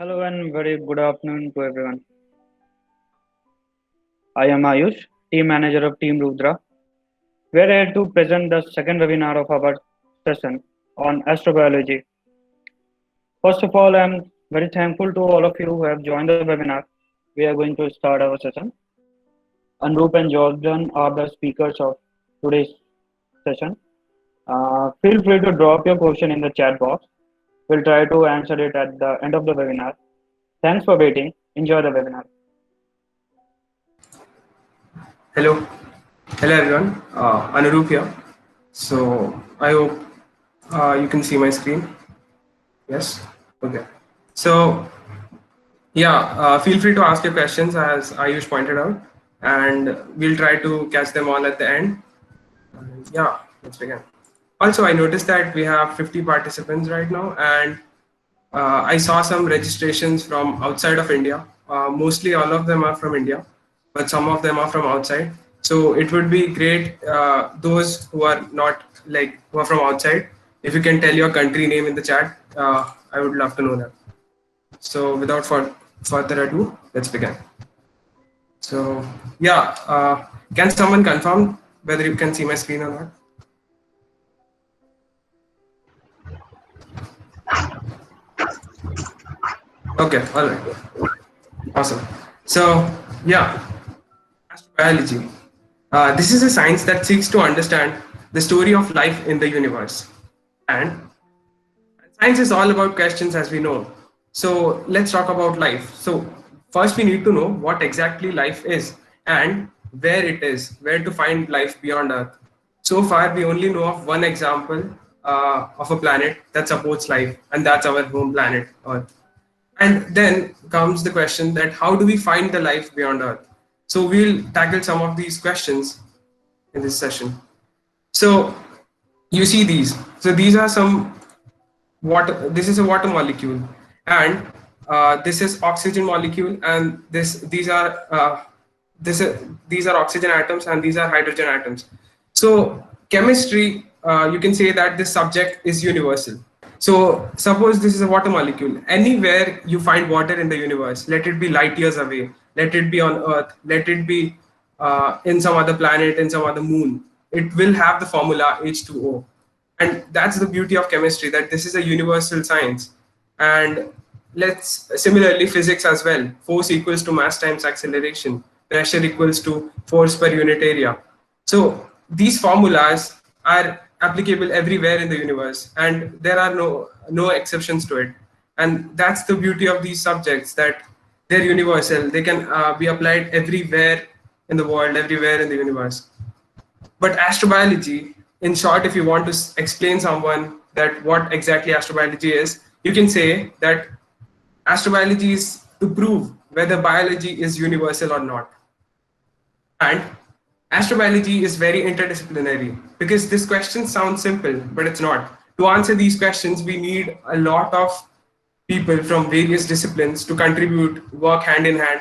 Hello and very good afternoon to everyone. I am Ayush, Team Manager of Team RUDRA. We are here to present the second webinar of our session on astrobiology. First of all, I am very thankful to all of you who have joined the webinar. We are going to start our session. Anurup and Jordan are the speakers of today's session. Feel free to drop your question in the chat box. We'll try to answer it at the end of the webinar. Thanks for waiting. Enjoy the webinar. Hello, hello everyone. Anurup here. So I hope you can see my screen. Yes. Okay. So yeah, feel free to ask your questions as Ayush pointed out, and we'll try to catch them all at the end. Yeah, let's begin. Also, I noticed that we have 50 participants right now, and I saw some registrations from outside of India. Mostly all of them are from India, but some of them are from outside. So it would be great, those who are not who are from outside, if you can tell your country name in the chat, I would love to know that. So without further ado, let's begin. So yeah, can someone confirm whether you can see my screen or not? Okay, all right, awesome. So yeah, astrobiology. This is a science that seeks to understand the story of life in the universe. And science is all about questions, as we know. So let's talk about life. So first we need to know what exactly life is and where it is, where to find life beyond Earth. So far, we only know of one example of a planet that supports life, and that's our home planet, Earth. And then comes the question that how do we find the life beyond Earth? So we'll tackle some of these questions in this session. So you see these. So these are some water. This is a water molecule, and this is oxygen molecule, and these are oxygen atoms, and these are hydrogen atoms. So chemistry, you can say that this subject is universal. So suppose this is a water molecule. Anywhere you find water in the universe, let it be light years away, let it be on Earth, let it be in some other planet, in some other moon, it will have the formula H2O. And that's the beauty of chemistry, that this is a universal science. And let's similarly physics as well. Force equals to mass times acceleration. Pressure equals to force per unit area. So these formulas are applicable everywhere in the universe, and there are no exceptions to it. And that's the beauty of these subjects, that they're universal. They can be applied everywhere in the world, everywhere in the universe. But astrobiology, in short, if you want to explain someone that what exactly astrobiology is, you can say that astrobiology is to prove whether biology is universal or not. And astrobiology is very interdisciplinary, because this question sounds simple, but it's not. To answer these questions, we need a lot of people from various disciplines to contribute, work hand in hand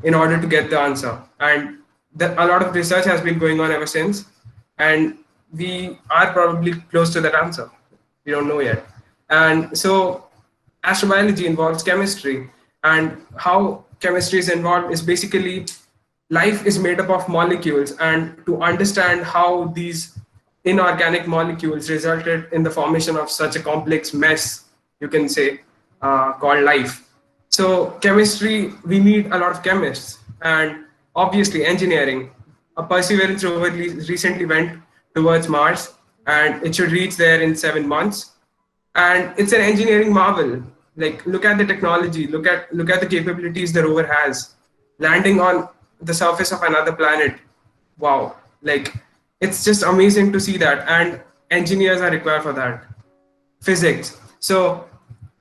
in order to get the answer. And a lot of research has been going on ever since, and we are probably close to that answer. We don't know yet. And so astrobiology involves chemistry, and how chemistry is involved is basically life is made up of molecules, and to understand how these inorganic molecules resulted in the formation of such a complex mess, you can say, called life. So chemistry, we need a lot of chemists, and obviously engineering. A Perseverance rover recently went towards Mars, and it should reach there in 7 months. And it's an engineering marvel. Like, look at the technology, look at the capabilities the rover has. Landing on the surface of another planet, wow, like it's just amazing to see that, and engineers are required for that. Physics, so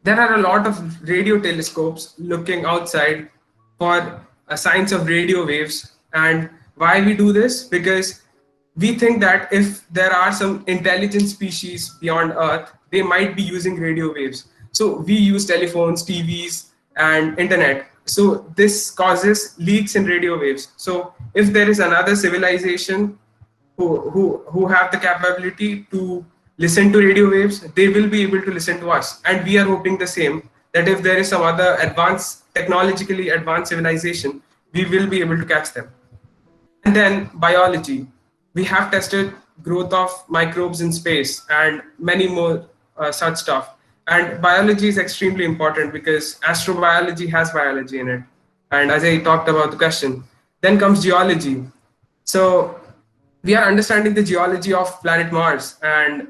there are a lot of radio telescopes looking outside for a science of radio waves. And why we do this? Because we think that if there are some intelligent species beyond Earth, they might be using radio waves. So we use telephones, TVs, and internet. So this causes leaks in radio waves. So if there is another civilization who have the capability to listen to radio waves, they will be able to listen to us. And we are hoping the same, that if there is some other technologically advanced civilization, we will be able to catch them. And then biology. We have tested growth of microbes in space and many more such stuff. And biology is extremely important because astrobiology has biology in it. And as I talked about the question, then comes geology. So we are understanding the geology of planet Mars, and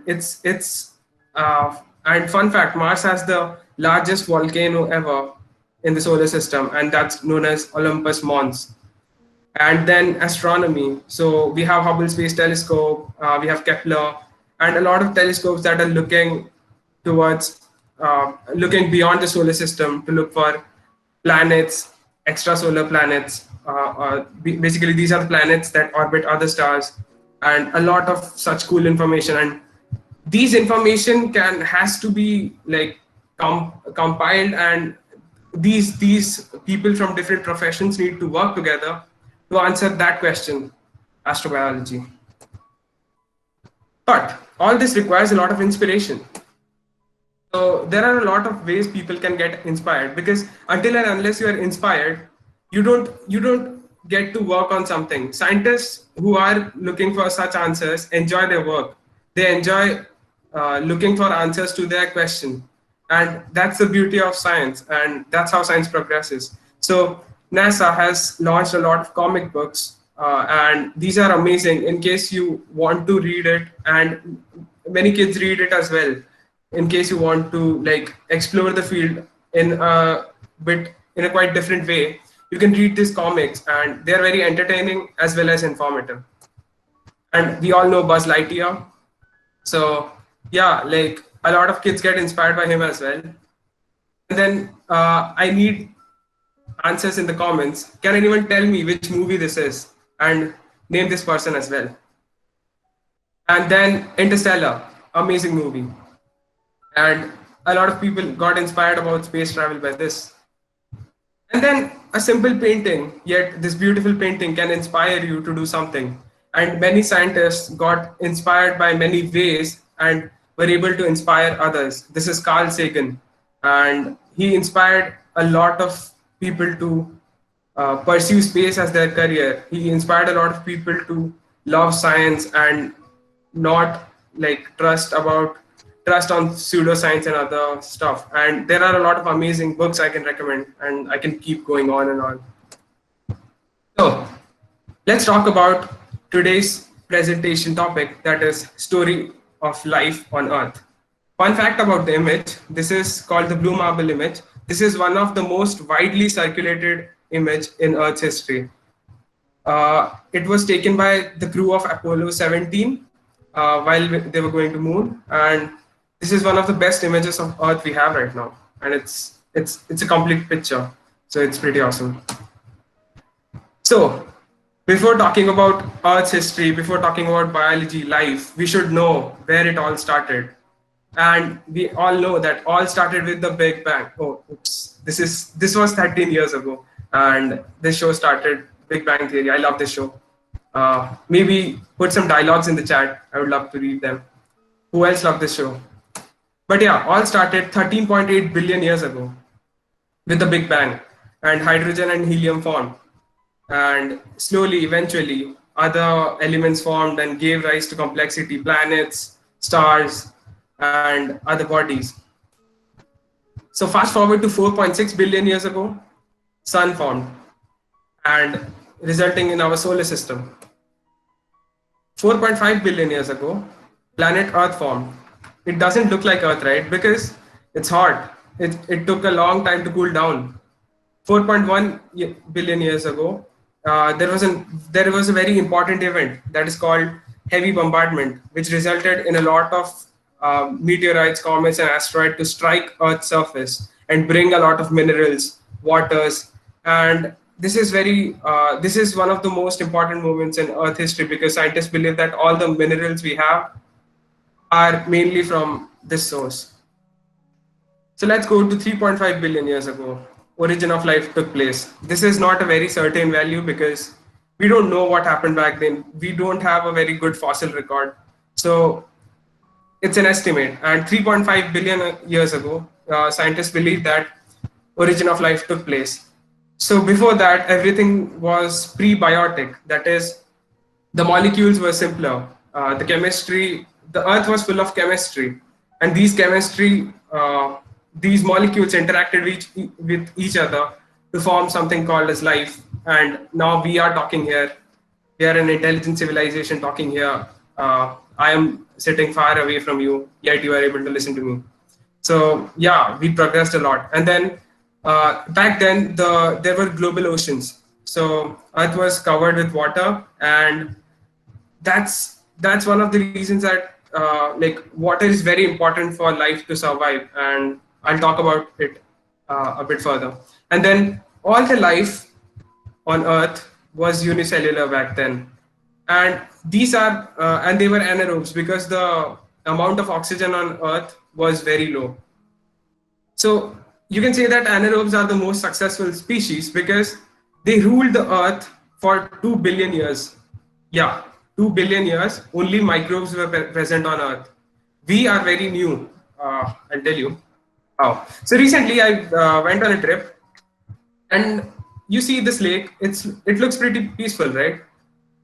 and fun fact, Mars has the largest volcano ever in the solar system, and that's known as Olympus Mons. And then astronomy. So we have Hubble Space Telescope, we have Kepler, and a lot of telescopes that are looking towards looking beyond the solar system to look for planets, extrasolar planets. Basically, these are the planets that orbit other stars, and a lot of such cool information. And these information has to be like compiled, and these people from different professions need to work together to answer that question, astrobiology. But all this requires a lot of inspiration. So there are a lot of ways people can get inspired, because until and unless you are inspired, you don't get to work on something. Scientists who are looking for such answers enjoy their work. They enjoy looking for answers to their question, and that's the beauty of science, and that's how science progresses. So NASA has launched a lot of comic books, and these are amazing in case you want to read it, and many kids read it as well in case you want to like explore the field in a quite different way. You can read these comics, and they're very entertaining as well as informative. And we all know Buzz Lightyear, so yeah, like a lot of kids get inspired by him as well. And then I need answers in the comments. Can anyone tell me which movie this is and name this person as well? And then Interstellar, amazing movie. And a lot of people got inspired about space travel by this. And then a simple painting, yet this beautiful painting can inspire you to do something. And many scientists got inspired by many ways and were able to inspire others. This is Carl Sagan, and he inspired a lot of people to pursue space as their career. He inspired a lot of people to love science and not like trust on pseudoscience and other stuff. And there are a lot of amazing books I can recommend, and I can keep going on and on. So let's talk about today's presentation topic, that is story of life on Earth. Fun fact about the image, this is called the blue marble image. This is one of the most widely circulated image in Earth's history. It was taken by the crew of Apollo 17 while they were going to moon, and this is one of the best images of Earth we have right now, and it's a complete picture, so it's pretty awesome. So before talking about Earth's history, before talking about biology, life, we should know where it all started. And we all know that all started with the Big Bang. Oh, oops. This was 13 years ago, and this show started, Big Bang Theory. I love this show. Maybe put some dialogues in the chat. I would love to read them. Who else loved this show? But yeah, all started 13.8 billion years ago with the Big Bang, and hydrogen and helium formed. And slowly, eventually, other elements formed and gave rise to complexity, planets, stars, and other bodies. So fast forward to 4.6 billion years ago, Sun formed, and resulting in our solar system. 4.5 billion years ago, planet Earth formed. It doesn't look like Earth, right? Because it's hot. It took a long time to cool down. 4.1 billion years ago, there was a very important event that is called heavy bombardment, which resulted in a lot of meteorites, comets, and asteroids to strike Earth's surface and bring a lot of minerals, waters, and this is one of the most important moments in Earth history, because scientists believe that all the minerals we have are mainly from this source. So let's go to 3.5 billion years ago. Origin of life took place. This is not a very certain value because we don't know what happened back then. We don't have a very good fossil record. So it's an estimate. And 3.5 billion years ago, scientists believe that origin of life took place. So before that, everything was prebiotic. That is, the molecules were simpler. The chemistry, the earth was full of chemistry, and these molecules interacted with each other to form something called as life. And now we are talking here. We are an intelligent civilization talking here. I am sitting far away from you, yet you are able to listen to me. So yeah, we progressed a lot. And then back then, there were global oceans. So Earth was covered with water, and that's one of the reasons that like water is very important for life to survive, and I'll talk about it a bit further. And then all the life on Earth was unicellular back then, and they were anaerobes because the amount of oxygen on Earth was very low. So you can say that anaerobes are the most successful species because they ruled the earth for 2 billion years. Yeah, 2 billion years, only microbes were present on earth. We are very new, I'll tell you how. So recently I went on a trip, and you see this lake, it looks pretty peaceful, right?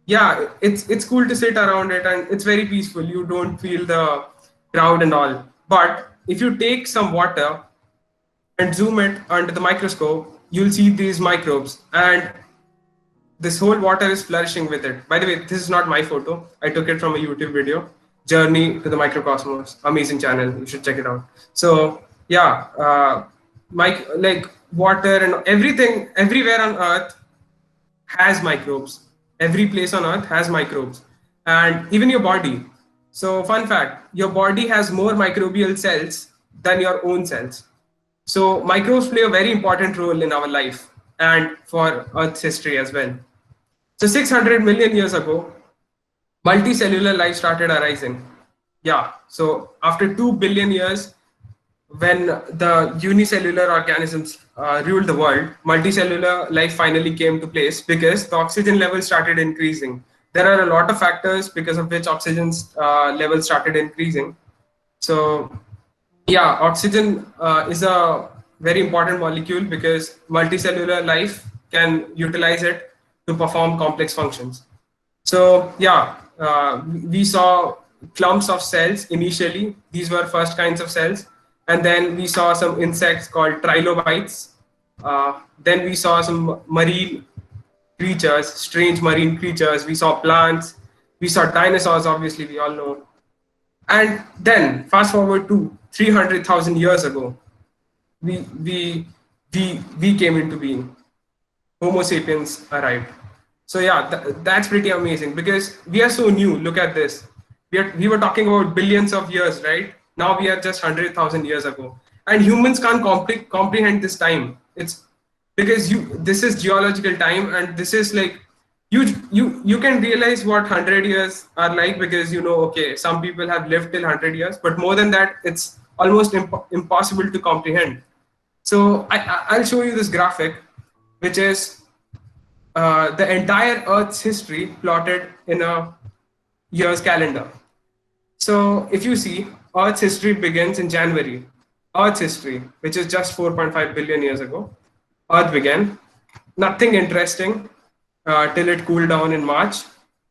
Yeah, it's cool to sit around it, and it's very peaceful. You don't feel the crowd and all. But if you take some water and zoom it under the microscope, you'll see these microbes, and this whole water is flourishing with it. By the way, this is not my photo. I took it from a YouTube video, Journey to the Microcosmos. Amazing channel. You should check it out. So yeah, like water and everything, everywhere on Earth has microbes. Every place on Earth has microbes, and even your body. So fun fact: your body has more microbial cells than your own cells. So microbes play a very important role in our life and for Earth's history as well. So 600 million years ago, multicellular life started arising. Yeah, so after 2 billion years, when the unicellular organisms ruled the world, multicellular life finally came to place because the oxygen level started increasing. There are a lot of factors because of which oxygen level started increasing. So yeah, oxygen is a very important molecule because multicellular life can utilize it to perform complex functions. So yeah, we saw clumps of cells initially. These were first kinds of cells. And then we saw some insects called trilobites. Then we saw some marine creatures, strange marine creatures. We saw plants. We saw dinosaurs, obviously, we all know. And then fast forward to 300,000 years ago, we, we, we came into being. Homo sapiens arrived. So yeah, that's pretty amazing because we are so new. Look at this. We were talking about billions of years, right? Now we are just 100,000 years ago, and humans can't comprehend this time. It's because this is geological time, and this is like you can realize what 100 years are like because okay, some people have lived till 100 years, but more than that, it's almost impossible to comprehend. So I'll show you this graphic, which is the entire Earth's history plotted in a year's calendar. So if you see, Earth's history begins in January. Earth's history, which is just 4.5 billion years ago, Earth began. Nothing interesting till it cooled down in March.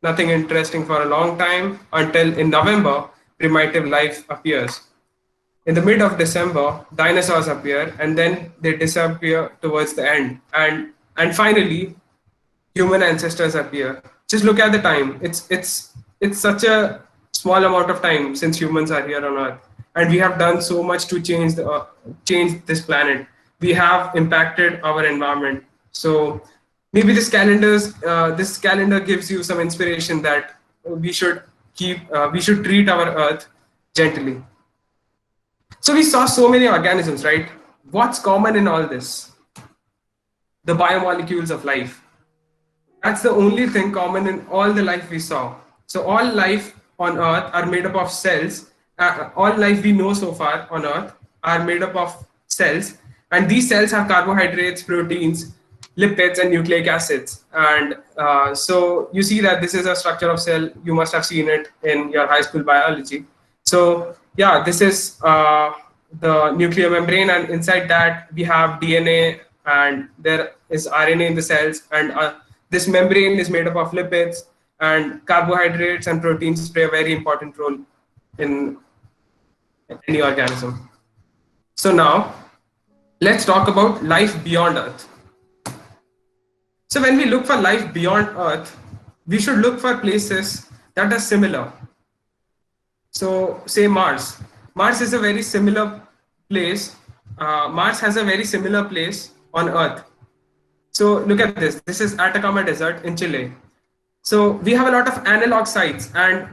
Nothing interesting for a long time until in November, primitive life appears. In the mid of December, dinosaurs appear, and then they disappear towards the end. And finally, human ancestors appear. Just look at the time. It's such a small amount of time since humans are here on Earth, and we have done so much to change this planet. We have impacted our environment. So maybe this calendar gives you some inspiration that we should treat our Earth gently. So we saw so many organisms, right? What's common in all this? The biomolecules of life. That's the only thing common in all the life we saw. So all life on Earth are made up of cells. All life we know so far on Earth are made up of cells, and these cells have carbohydrates, proteins, lipids, and nucleic acids. And so you see that this is a structure of cell. You must have seen it in your high school biology. So yeah, this is the nuclear membrane, and inside that we have DNA, and there is RNA in the cells, and this membrane is made up of lipids, and carbohydrates and proteins play a very important role in any organism. So now let's talk about life beyond Earth. So when we look for life beyond Earth, we should look for places that are similar. So say Mars. Mars is a very similar place. Mars has a very similar place on Earth. So look at this. This is Atacama Desert in Chile. So we have a lot of analog sites, and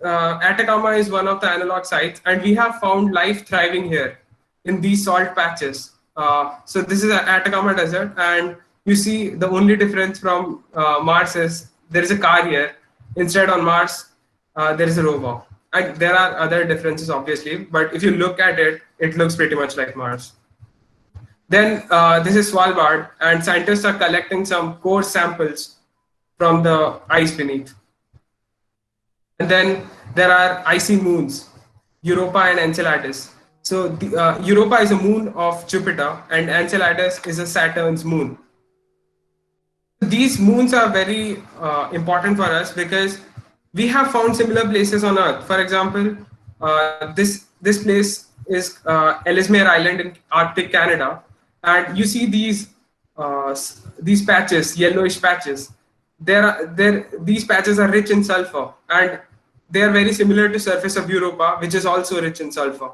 Atacama is one of the analog sites, and we have found life thriving here in these salt patches. So this is Atacama Desert, and you see the only difference from Mars is there is a car here. Instead on Mars, there is a rover. And there are other differences obviously, but if you look at it, it looks pretty much like Mars. Then this is Svalbard, and scientists are collecting some core samples from the ice beneath. And then there are icy moons, Europa and Enceladus. So Europa is a moon of Jupiter, and Enceladus is a Saturn's moon. These moons are very important for us because we have found similar places on Earth. For example, this place is Ellesmere Island in Arctic Canada, and you see these patches, yellowish patches. These patches are rich in sulfur, and they are very similar to surface of Europa, which is also rich in sulfur.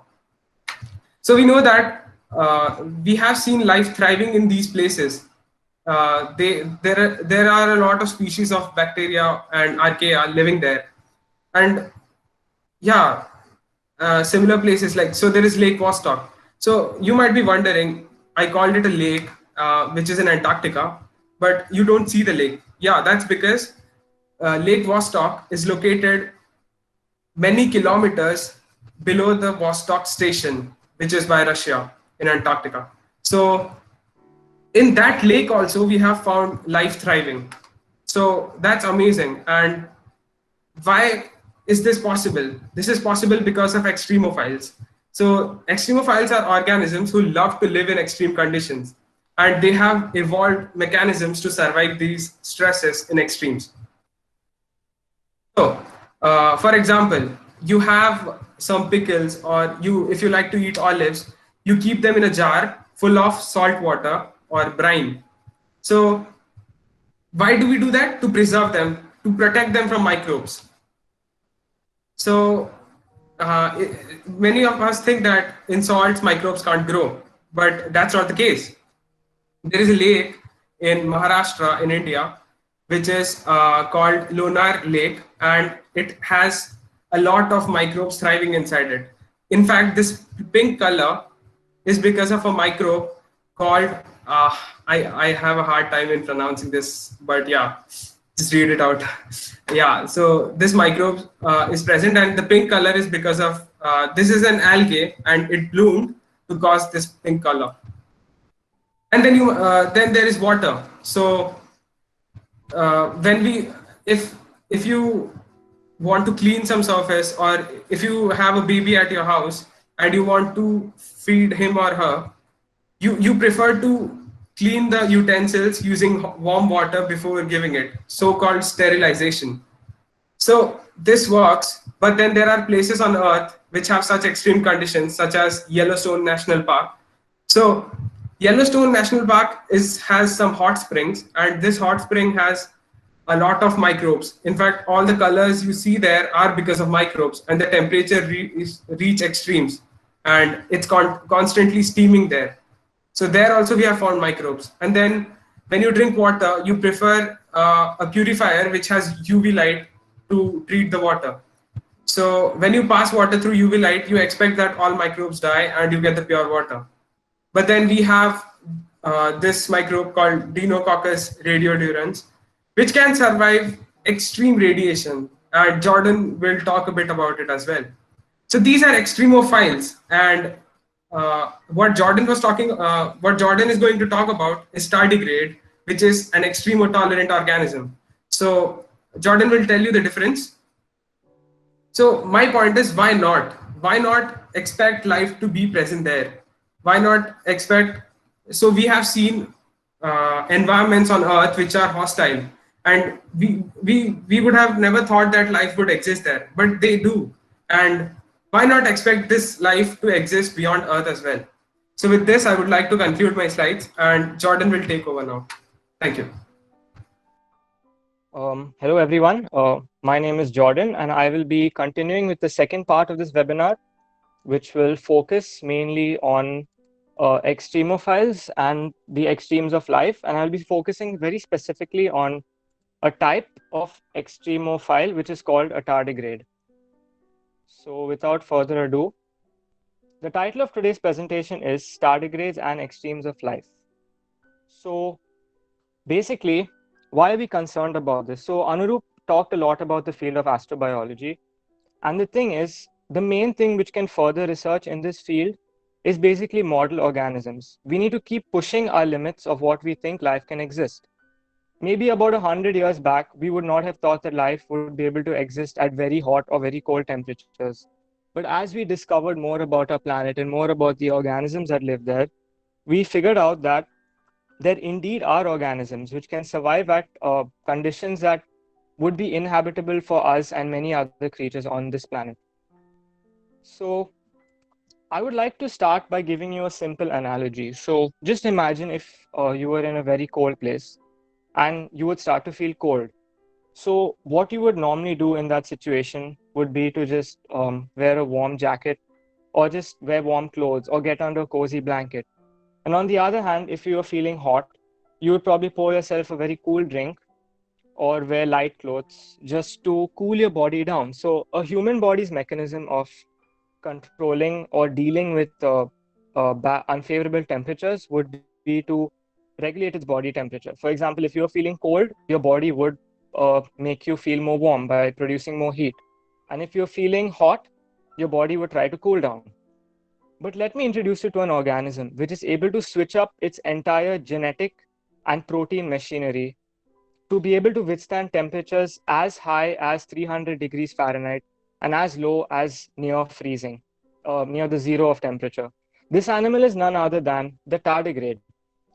So we know that we have seen life thriving in these places. There are a lot of species of bacteria and archaea living there, and yeah, similar places like, so there is Lake Vostok. So you might be wondering, I called it a lake, which is in Antarctica, but you don't see the lake. Yeah, that's because Lake Vostok is located many kilometers below the Vostok station, which is by Russia in Antarctica. So in that lake also we have found life thriving. So that's amazing. And why is this possible? This is possible because of extremophiles. So extremophiles are organisms who love to live in extreme conditions, and they have evolved mechanisms to survive these stresses in extremes. So for example, you have some pickles, or if you like to eat olives, you keep them in a jar full of salt water or brine. So why do we do that? To preserve them, to protect them from microbes. So many of us think that in salts microbes can't grow, but that's not the case. There is a lake in Maharashtra in India, which is called Lonar Lake, and it has a lot of microbes thriving inside it. In fact, this pink color is because of a microbe called, I have a hard time in pronouncing this, but yeah, just read it out. Yeah, so this microbe is present, and the pink color is because of, this is an algae, and it bloomed to cause this pink color. And then then there is water. So if you want to clean some surface, or if you have a baby at your house and you want to feed him or her, you prefer to clean the utensils using warm water before giving it, so-called sterilization. So this works, but then there are places on Earth which have such extreme conditions, such as Yellowstone National Park. So Yellowstone National Park has some hot springs, and this hot spring has a lot of microbes. In fact, all the colors you see there are because of microbes, and the temperature reach extremes, and it's constantly steaming there. So there also we have found microbes. And then when you drink water, you prefer a purifier which has UV light to treat the water. So when you pass water through UV light, you expect that all microbes die and you get the pure water. But then we have this microbe called Deinococcus radiodurans, which can survive extreme radiation. And Jordan will talk a bit about it as well. So these are extremophiles, and what Jordan is going to talk about is tardigrade, which is an extremotolerant organism. So Jordan will tell you the difference. So my point is, why not? why not expect life to be present there? Why not expect? So we have seen environments on Earth which are hostile, and we would have never thought that life would exist there, but they do. And why not expect this life to exist beyond Earth as well? So with this, I would like to conclude my slides, and Jordan will take over now. Thank you. Hello everyone. My name is Jordan, and I will be continuing with the second part of this webinar, which will focus mainly on extremophiles and the extremes of life. And I'll be focusing very specifically on a type of extremophile, which is called a tardigrade. So without further ado, the title of today's presentation is Tardigrades and Extremes of Life. So basically, why are we concerned about this? So Anurup talked a lot about the field of astrobiology. And the thing is, the main thing which can further research in this field is basically model organisms. We need to keep pushing our limits of what we think life can exist. Maybe about 100 years back, we would not have thought that life would be able to exist at very hot or very cold temperatures. But as we discovered more about our planet and more about the organisms that live there, we figured out that there indeed are organisms which can survive at conditions that would be inhabitable for us and many other creatures on this planet. So I would like to start by giving you a simple analogy. So just imagine if you were in a very cold place and you would start to feel cold. So what you would normally do in that situation would be to just wear a warm jacket or just wear warm clothes or get under a cozy blanket. And on the other hand, if you are feeling hot, you would probably pour yourself a very cool drink or wear light clothes just to cool your body down. So a human body's mechanism of controlling or dealing with unfavorable temperatures would be to regulate its body temperature. For example, if you're feeling cold, your body would make you feel more warm by producing more heat. And if you're feeling hot, your body would try to cool down. But let me introduce you to an organism which is able to switch up its entire genetic and protein machinery to be able to withstand temperatures as high as 300 degrees Fahrenheit and as low as near freezing, near the zero of temperature. This animal is none other than the tardigrade.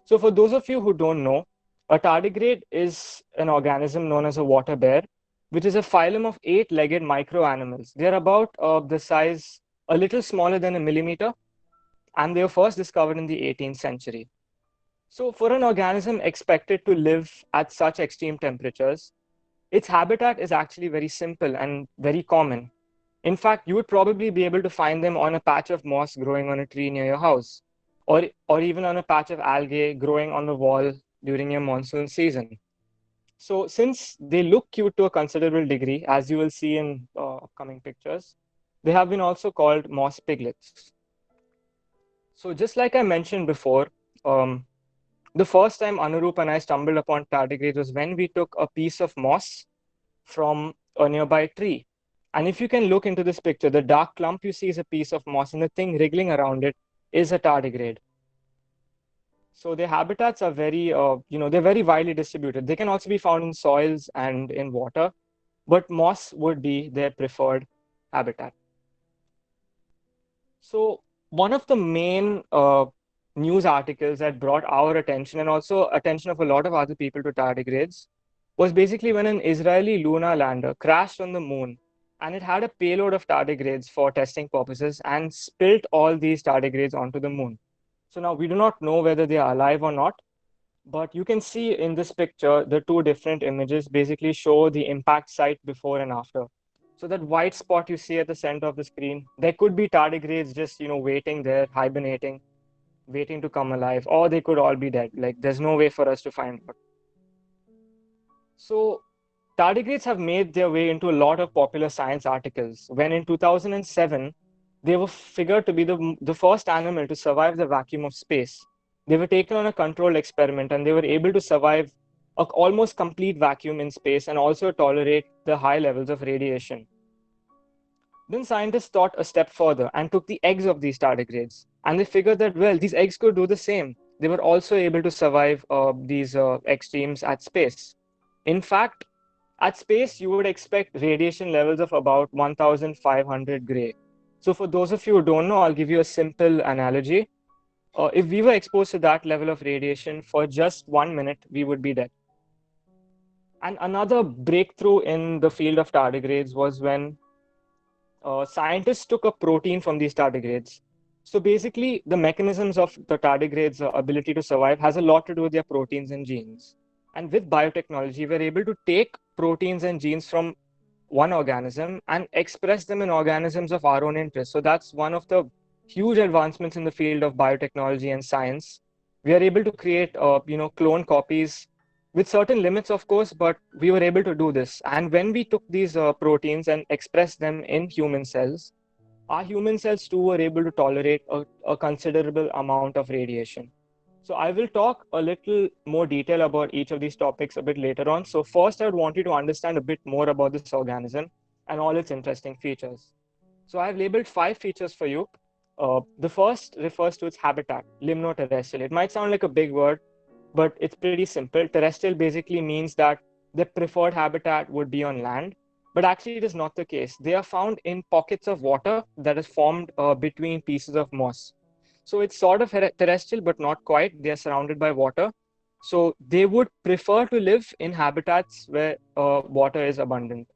So for those of you who don't know, a tardigrade is an organism known as a water bear, which is a phylum of 8-legged microanimals. They're about the size a little smaller than a millimeter, and they were first discovered in the 18th century. So for an organism expected to live at such extreme temperatures, its habitat is actually very simple and very common. In fact, you would probably be able to find them on a patch of moss growing on a tree near your house, or even on a patch of algae growing on the wall during your monsoon season. So since they look cute to a considerable degree, as you will see in upcoming pictures, they have been also called moss piglets. So just like I mentioned before, the first time Anurup and I stumbled upon tardigrades was when we took a piece of moss from a nearby tree. And if you can look into this picture, the dark clump you see is a piece of moss, and the thing wriggling around it is a tardigrade. So their habitats are very, they're very widely distributed. They can also be found in soils and in water, but moss would be their preferred habitat. So one of the main news articles that brought our attention and also attention of a lot of other people to tardigrades was basically when an Israeli lunar lander crashed on the moon, and it had a payload of tardigrades for testing purposes and spilt all these tardigrades onto the moon. So now we do not know whether they are alive or not, but you can see in this picture, the two different images basically show the impact site before and after. So that white spot you see at the center of the screen, there could be tardigrades just, waiting there, hibernating, waiting to come alive, or they could all be dead. Like there's no way for us to find out. So tardigrades have made their way into a lot of popular science articles. When in 2007, they were figured to be the first animal to survive the vacuum of space. They were taken on a controlled experiment, and they were able to survive an almost complete vacuum in space and also tolerate the high levels of radiation. Then scientists thought a step further and took the eggs of these tardigrades. And they figured that, well, these eggs could do the same. They were also able to survive these extremes at space. In fact, at space, you would expect radiation levels of about 1,500 gray. So for those of you who don't know, I'll give you a simple analogy. If we were exposed to that level of radiation for just 1 minute, we would be dead. And another breakthrough in the field of tardigrades was when scientists took a protein from these tardigrades. So basically, the mechanisms of the tardigrades' ability to survive has a lot to do with their proteins and genes. And with biotechnology, we're able to take proteins and genes from one organism and express them in organisms of our own interest. So that's one of the huge advancements in the field of biotechnology and science. We are able to create, clone copies with certain limits, of course, but we were able to do this. And when we took these proteins and expressed them in human cells, our human cells too were able to tolerate a considerable amount of radiation. So I will talk a little more detail about each of these topics a bit later on. So first, I would want you to understand a bit more about this organism and all its interesting features. So I've labeled 5 features for you. The first refers to its habitat, limnoterrestrial. It might sound like a big word, but it's pretty simple. Terrestrial basically means that their preferred habitat would be on land, but actually it is not the case. They are found in pockets of water that is formed between pieces of moss. So it's sort of terrestrial, but not quite. They are surrounded by water. So they would prefer to live in habitats where water is abundant.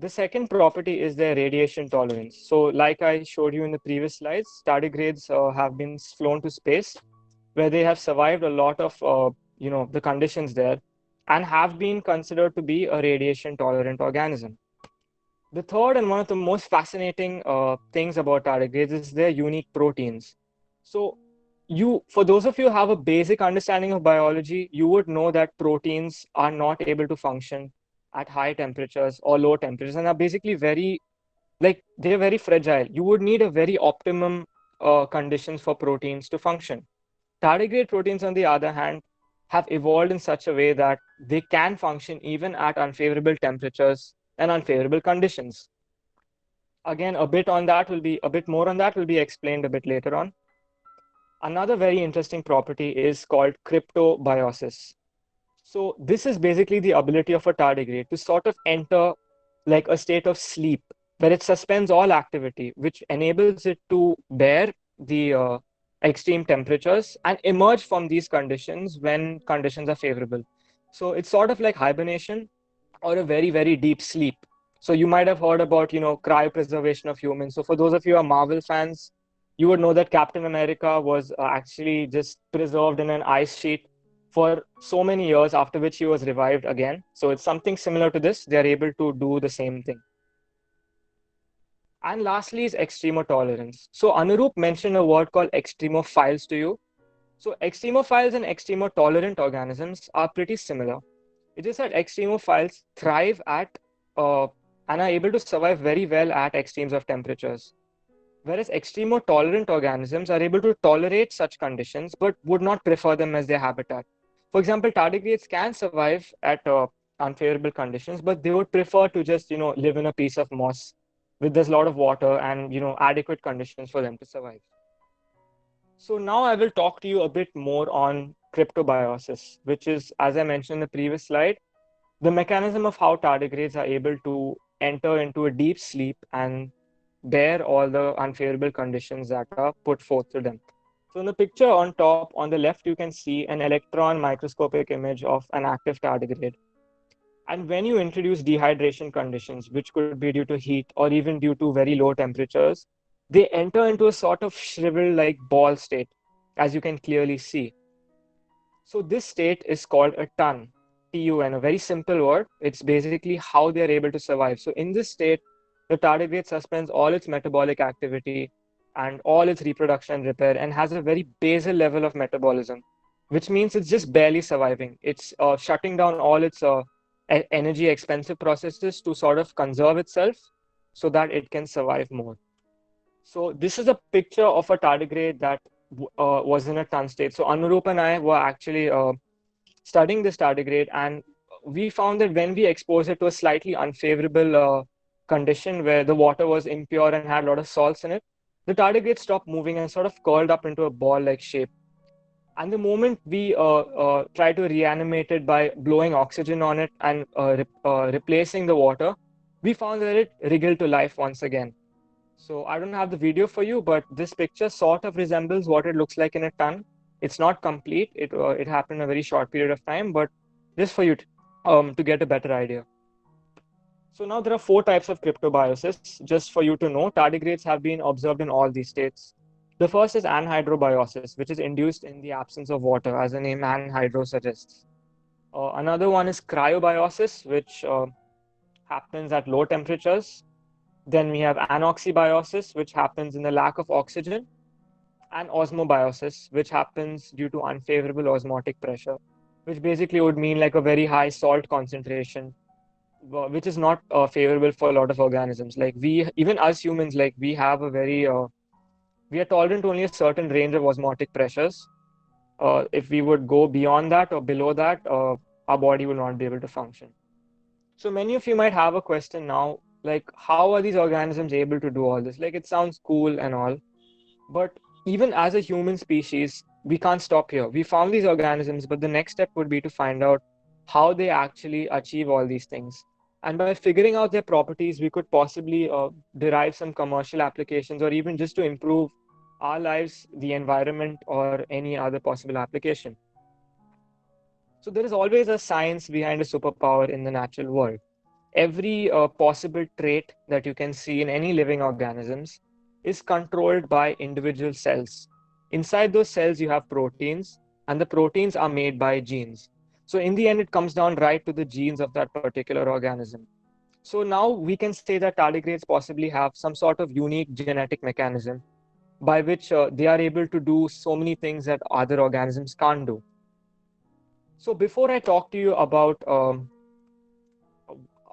The second property is their radiation tolerance. So like I showed you in the previous slides, tardigrades have been flown to space where they have survived a lot of the conditions there and have been considered to be a radiation tolerant organism. The third and one of the most fascinating things about tardigrades is their unique proteins. So for those of you who have a basic understanding of biology, you would know that proteins are not able to function at high temperatures or low temperatures and are basically they're very fragile. You would need a very optimum conditions for proteins to function. Tardigrade proteins, on the other hand, have evolved in such a way that they can function even at unfavorable temperatures and unfavorable conditions. Again, a bit more on that will be explained a bit later on. Another very interesting property is called cryptobiosis. So this is basically the ability of a tardigrade to sort of enter like a state of sleep where it suspends all activity, which enables it to bear the extreme temperatures and emerge from these conditions when conditions are favorable. So it's sort of like hibernation or a very, very deep sleep. So you might have heard about, cryopreservation of humans. So for those of you who are Marvel fans, you would know that Captain America was actually just preserved in an ice sheet for so many years, after which he was revived again. So it's something similar to this. They're able to do the same thing. And lastly is extremotolerance. So Anurup mentioned a word called extremophiles to you. So extremophiles and extremotolerant organisms are pretty similar. It is that extremophiles thrive at and are able to survive very well at extremes of temperatures. Whereas extremotolerant organisms are able to tolerate such conditions but would not prefer them as their habitat. For example, tardigrades can survive at unfavorable conditions, but they would prefer to just live in a piece of moss with there's a lot of water and adequate conditions for them to survive. So now I will talk to you a bit more on cryptobiosis, which is, as I mentioned in the previous slide, the mechanism of how tardigrades are able to enter into a deep sleep and bear all the unfavorable conditions that are put forth to them. So in the picture on top, on the left, you can see an electron microscopic image of an active tardigrade. And when you introduce dehydration conditions, which could be due to heat or even due to very low temperatures, they enter into a sort of shriveled like ball state, as you can clearly see. So this state is called a TUN, TUN, a very simple word. It's basically how they're able to survive. So in this state, the tardigrade suspends all its metabolic activity and all its reproduction and repair and has a very basal level of metabolism, which means it's just barely surviving. It's shutting down all its energy expensive processes to sort of conserve itself so that it can survive more. So this is a picture of a tardigrade that was in a TUN state. So Anurup and I were actually studying this tardigrade, and we found that when we expose it to a slightly unfavorable condition where the water was impure and had a lot of salts in it, the tardigrade stopped moving and sort of curled up into a ball-like shape. And the moment we try to reanimate it by blowing oxygen on it and replacing the water, we found that it wriggled to life once again. So I don't have the video for you, but this picture sort of resembles what it looks like in a ton. It's not complete. It happened in a very short period of time, but just for you to get a better idea. So now there are four types of cryptobiosis. Just for you to know, tardigrades have been observed in all these states. The first is anhydrobiosis, which is induced in the absence of water, as the name anhydro suggests. Another one is cryobiosis, which happens at low temperatures. Then we have anoxybiosis, which happens in the lack of oxygen, and osmobiosis, which happens due to unfavorable osmotic pressure, which basically would mean like a very high salt concentration, which is not favorable for a lot of organisms. Like we, even us humans, like we have a very, we are tolerant to only a certain range of osmotic pressures. If we would go beyond that or below that, our body will not be able to function. So many of you might have a question now, like how are these organisms able to do all this? Like it sounds cool and all, but even as a human species, we can't stop here. We found these organisms, but the next step would be to find out how they actually achieve all these things. And by figuring out their properties, we could possibly derive some commercial applications or even just to improve our lives, the environment, or any other possible application. So there is always a science behind a superpower in the natural world. Every possible trait that you can see in any living organisms is controlled by individual cells. Inside those cells, you have proteins, and the proteins are made by genes. So in the end, it comes down right to the genes of that particular organism. So now we can say that tardigrades possibly have some sort of unique genetic mechanism by which they are able to do so many things that other organisms can't do. So before I talk to you about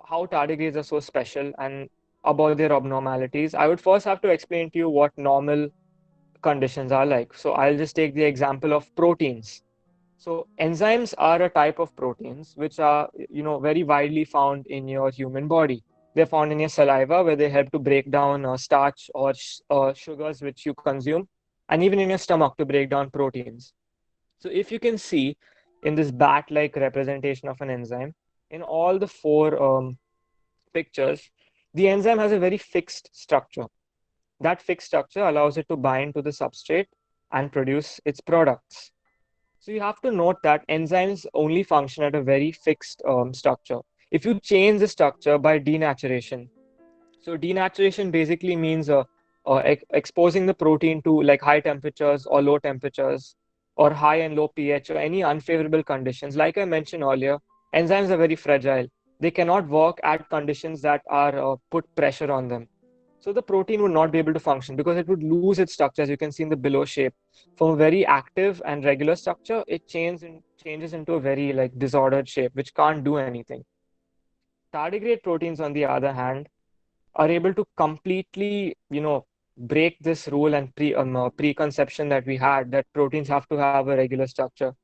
how tardigrades are so special and about their abnormalities, I would first have to explain to you what normal conditions are like. So I'll just take the example of proteins. So enzymes are a type of proteins which are, very widely found in your human body. They're found in your saliva where they help to break down starch or sugars which you consume, and even in your stomach to break down proteins. So if you can see in this bat-like representation of an enzyme, in all the four pictures, the enzyme has a very fixed structure. That fixed structure allows it to bind to the substrate and produce its products. So you have to note that enzymes only function at a very fixed structure. If you change the structure by denaturation, so denaturation basically means exposing the protein to like high temperatures or low temperatures or high and low pH or any unfavorable conditions. Like I mentioned earlier, enzymes are very fragile. They cannot work at conditions that are put pressure on them. So the protein would not be able to function because it would lose its structure, as you can see in the below shape. From a very active and regular structure, it changes into a very like disordered shape, which can't do anything. Tardigrade proteins, on the other hand, are able to completely, break this rule and preconception that we had that proteins have to have a regular structure.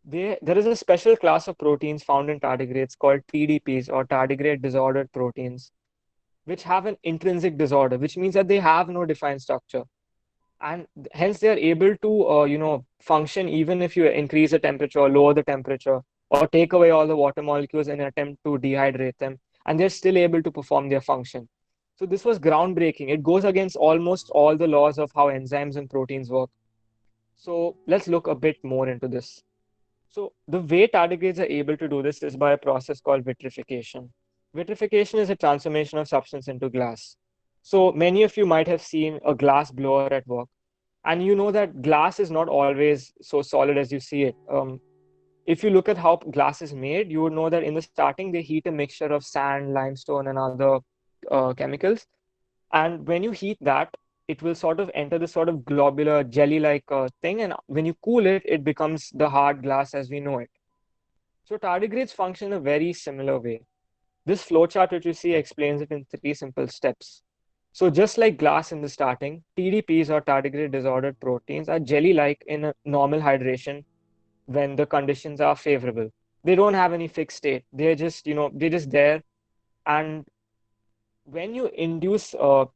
There is a special class of proteins found in tardigrades called TDPs or tardigrade disordered proteins, which have an intrinsic disorder, which means that they have no defined structure. And hence they are able to, function even if you increase the temperature or lower the temperature or take away all the water molecules in an attempt to dehydrate them, and they're still able to perform their function. So this was groundbreaking. It goes against almost all the laws of how enzymes and proteins work. So let's look a bit more into this. So the way tardigrades are able to do this is by a process called vitrification. Vitrification is a transformation of substance into glass. So many of you might have seen a glass blower at work, and you know that glass is not always so solid as you see it. If you look at how glass is made, you would know that in the starting they heat a mixture of sand, limestone, and other chemicals. And when you heat that, it will sort of enter this sort of globular jelly-like thing. And when you cool it, it becomes the hard glass as we know it. So tardigrades function in a very similar way. This flowchart which you see explains it in three simple steps. So just like glass in the starting, TDPs or tardigrade disordered proteins are jelly-like in a normal hydration when the conditions are favorable. They don't have any fixed state. They're just, they're just there. And when you introduce some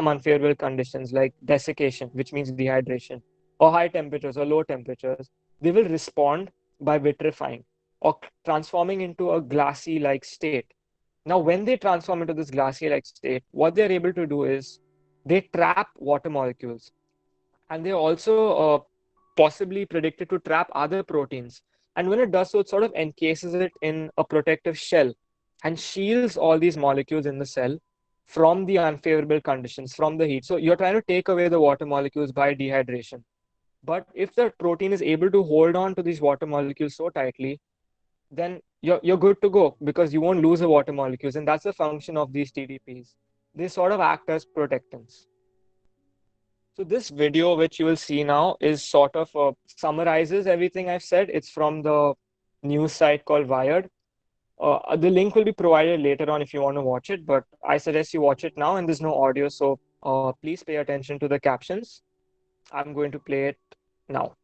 unfavorable conditions like desiccation, which means dehydration, or high temperatures or low temperatures, they will respond by vitrifying or transforming into a glassy like state. Now, when they transform into this glacier-like state, what they're able to do is they trap water molecules, and they also possibly predicted to trap other proteins. And when it does so, it sort of encases it in a protective shell and shields all these molecules in the cell from the unfavorable conditions, from the heat. So you're trying to take away the water molecules by dehydration. But if the protein is able to hold on to these water molecules so tightly, then you're good to go because you won't lose the water molecules. And that's the function of these TDPs. They sort of act as protectants. So this video, which you will see now, is sort of summarizes everything I've said. It's from the news site called Wired. The link will be provided later on if you want to watch it, but I suggest you watch it now, and there's no audio, so please pay attention to the captions. I'm going to play it now.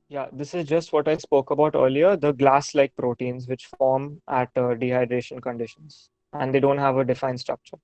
Yeah, this is just what I spoke about earlier, the glass-like proteins which form at dehydration conditions, and they don't have a defined structure.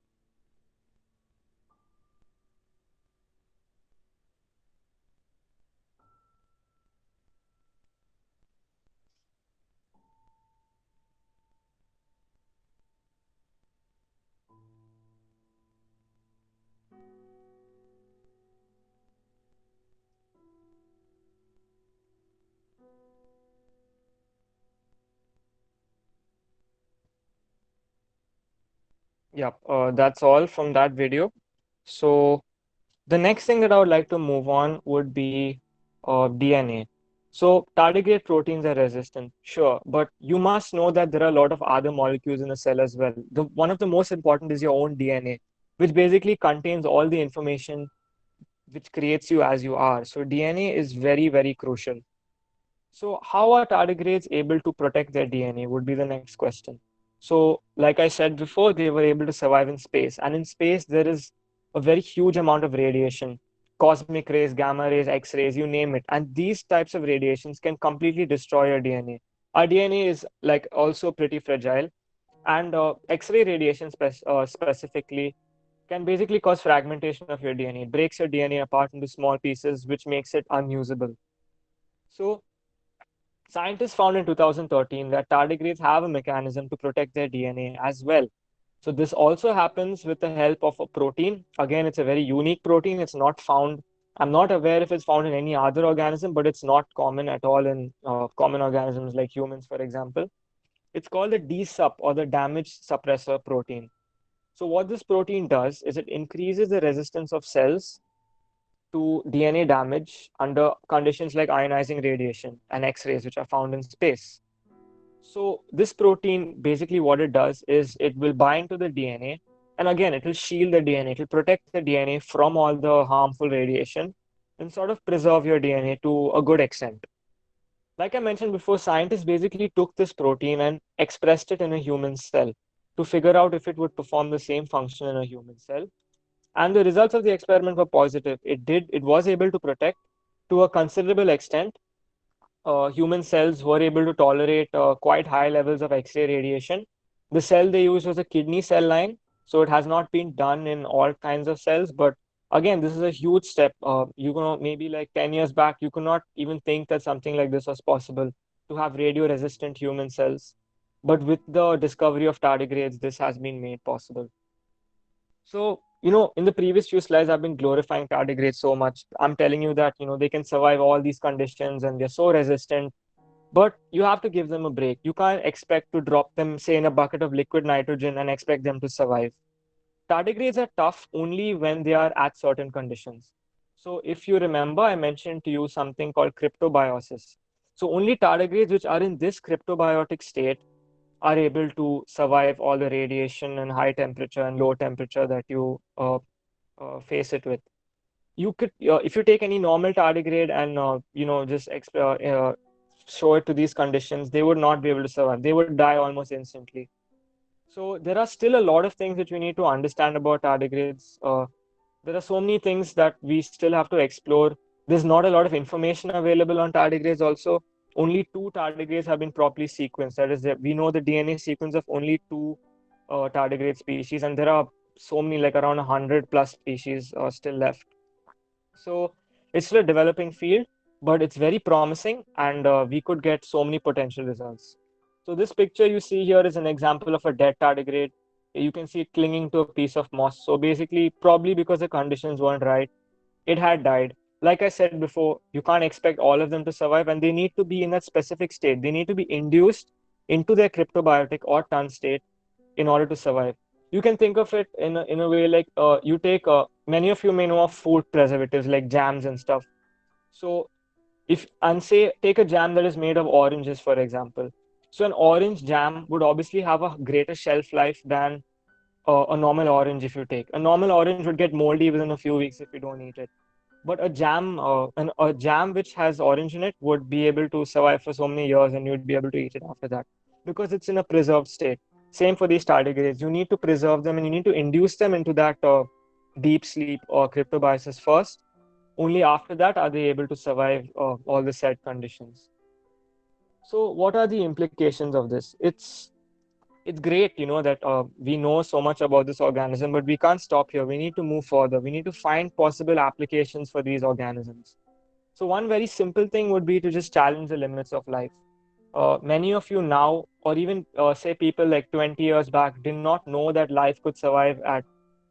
Yeah, that's all from that video. So the next thing that I would like to move on would be DNA. So tardigrade proteins are resistant, sure, but you must know that there are a lot of other molecules in the cell as well. One of the most important is your own DNA, which basically contains all the information which creates you as you are. So DNA is very, very crucial. So how are tardigrades able to protect their DNA would be the next question. So like I said before, they were able to survive in space. And in space, there is a very huge amount of radiation, cosmic rays, gamma rays, X-rays, you name it. And these types of radiations can completely destroy your DNA. Our DNA is like also pretty fragile. And X-ray radiation specifically can basically cause fragmentation of your DNA. It breaks your DNA apart into small pieces, which makes it unusable. So scientists found in 2013 that tardigrades have a mechanism to protect their DNA as well. So this also happens with the help of a protein. Again, it's a very unique protein. It's not found. I'm not aware if it's found in any other organism, but it's not common at all in common organisms like humans, for example. It's called the DSUP or the damage suppressor protein. So what this protein does is it increases the resistance of cells to DNA damage under conditions like ionizing radiation and X-rays, which are found in space. So this protein, basically what it does is it will bind to the DNA, and again, it will shield the DNA. It will protect the DNA from all the harmful radiation and sort of preserve your DNA to a good extent. Like I mentioned before, scientists basically took this protein and expressed it in a human cell to figure out if it would perform the same function in a human cell. And the results of the experiment were positive. It was able to protect to a considerable extent. Human cells were able to tolerate quite high levels of X-ray radiation. The cell they used was a kidney cell line, so it has not been done in all kinds of cells. But again, this is a huge step. Maybe like 10 years back, you could not even think that something like this was possible to have radio-resistant human cells. But with the discovery of tardigrades, this has been made possible. So, in the previous few slides, I've been glorifying tardigrades so much. I'm telling you that, they can survive all these conditions and they're so resistant, but you have to give them a break. You can't expect to drop them, say, in a bucket of liquid nitrogen and expect them to survive. Tardigrades are tough only when they are at certain conditions. So if you remember, I mentioned to you something called cryptobiosis. So only tardigrades which are in this cryptobiotic state are able to survive all the radiation and high temperature and low temperature that you face it with. You could, if you take any normal tardigrade and just show it to these conditions, they would not be able to survive. They would die almost instantly. So there are still a lot of things which we need to understand about tardigrades. There are so many things that we still have to explore. There's not a lot of information available on tardigrades also. Only two tardigrades have been properly sequenced. That is, we know the DNA sequence of only two tardigrade species, and there are so many, like around 100 plus species still left. So it's still a developing field, but it's very promising, and we could get so many potential results. So this picture you see here is an example of a dead tardigrade. You can see it clinging to a piece of moss. So basically, probably because the conditions weren't right, it had died. Like I said before, you can't expect all of them to survive, and they need to be in that specific state. They need to be induced into their cryptobiotic or ton state in order to survive. You can think of it in a way like you take many of you may know of food preservatives like jams and stuff. So if and say take a jam that is made of oranges, for example. So an orange jam would obviously have a greater shelf life than a normal orange. If you take a normal orange would get moldy within a few weeks if you don't eat it. But a jam which has orange in it would be able to survive for so many years, and you'd be able to eat it after that because it's in a preserved state. Same for these tardigrades. You need to preserve them and you need to induce them into that deep sleep or cryptobiosis first. Only after that are they able to survive all the set conditions. So, what are the implications of this? It's great, that we know so much about this organism, but we can't stop here. We need to move further. We need to find possible applications for these organisms. So one very simple thing would be to just challenge the limits of life. Many of you now, or even say people like 20 years back, did not know that life could survive at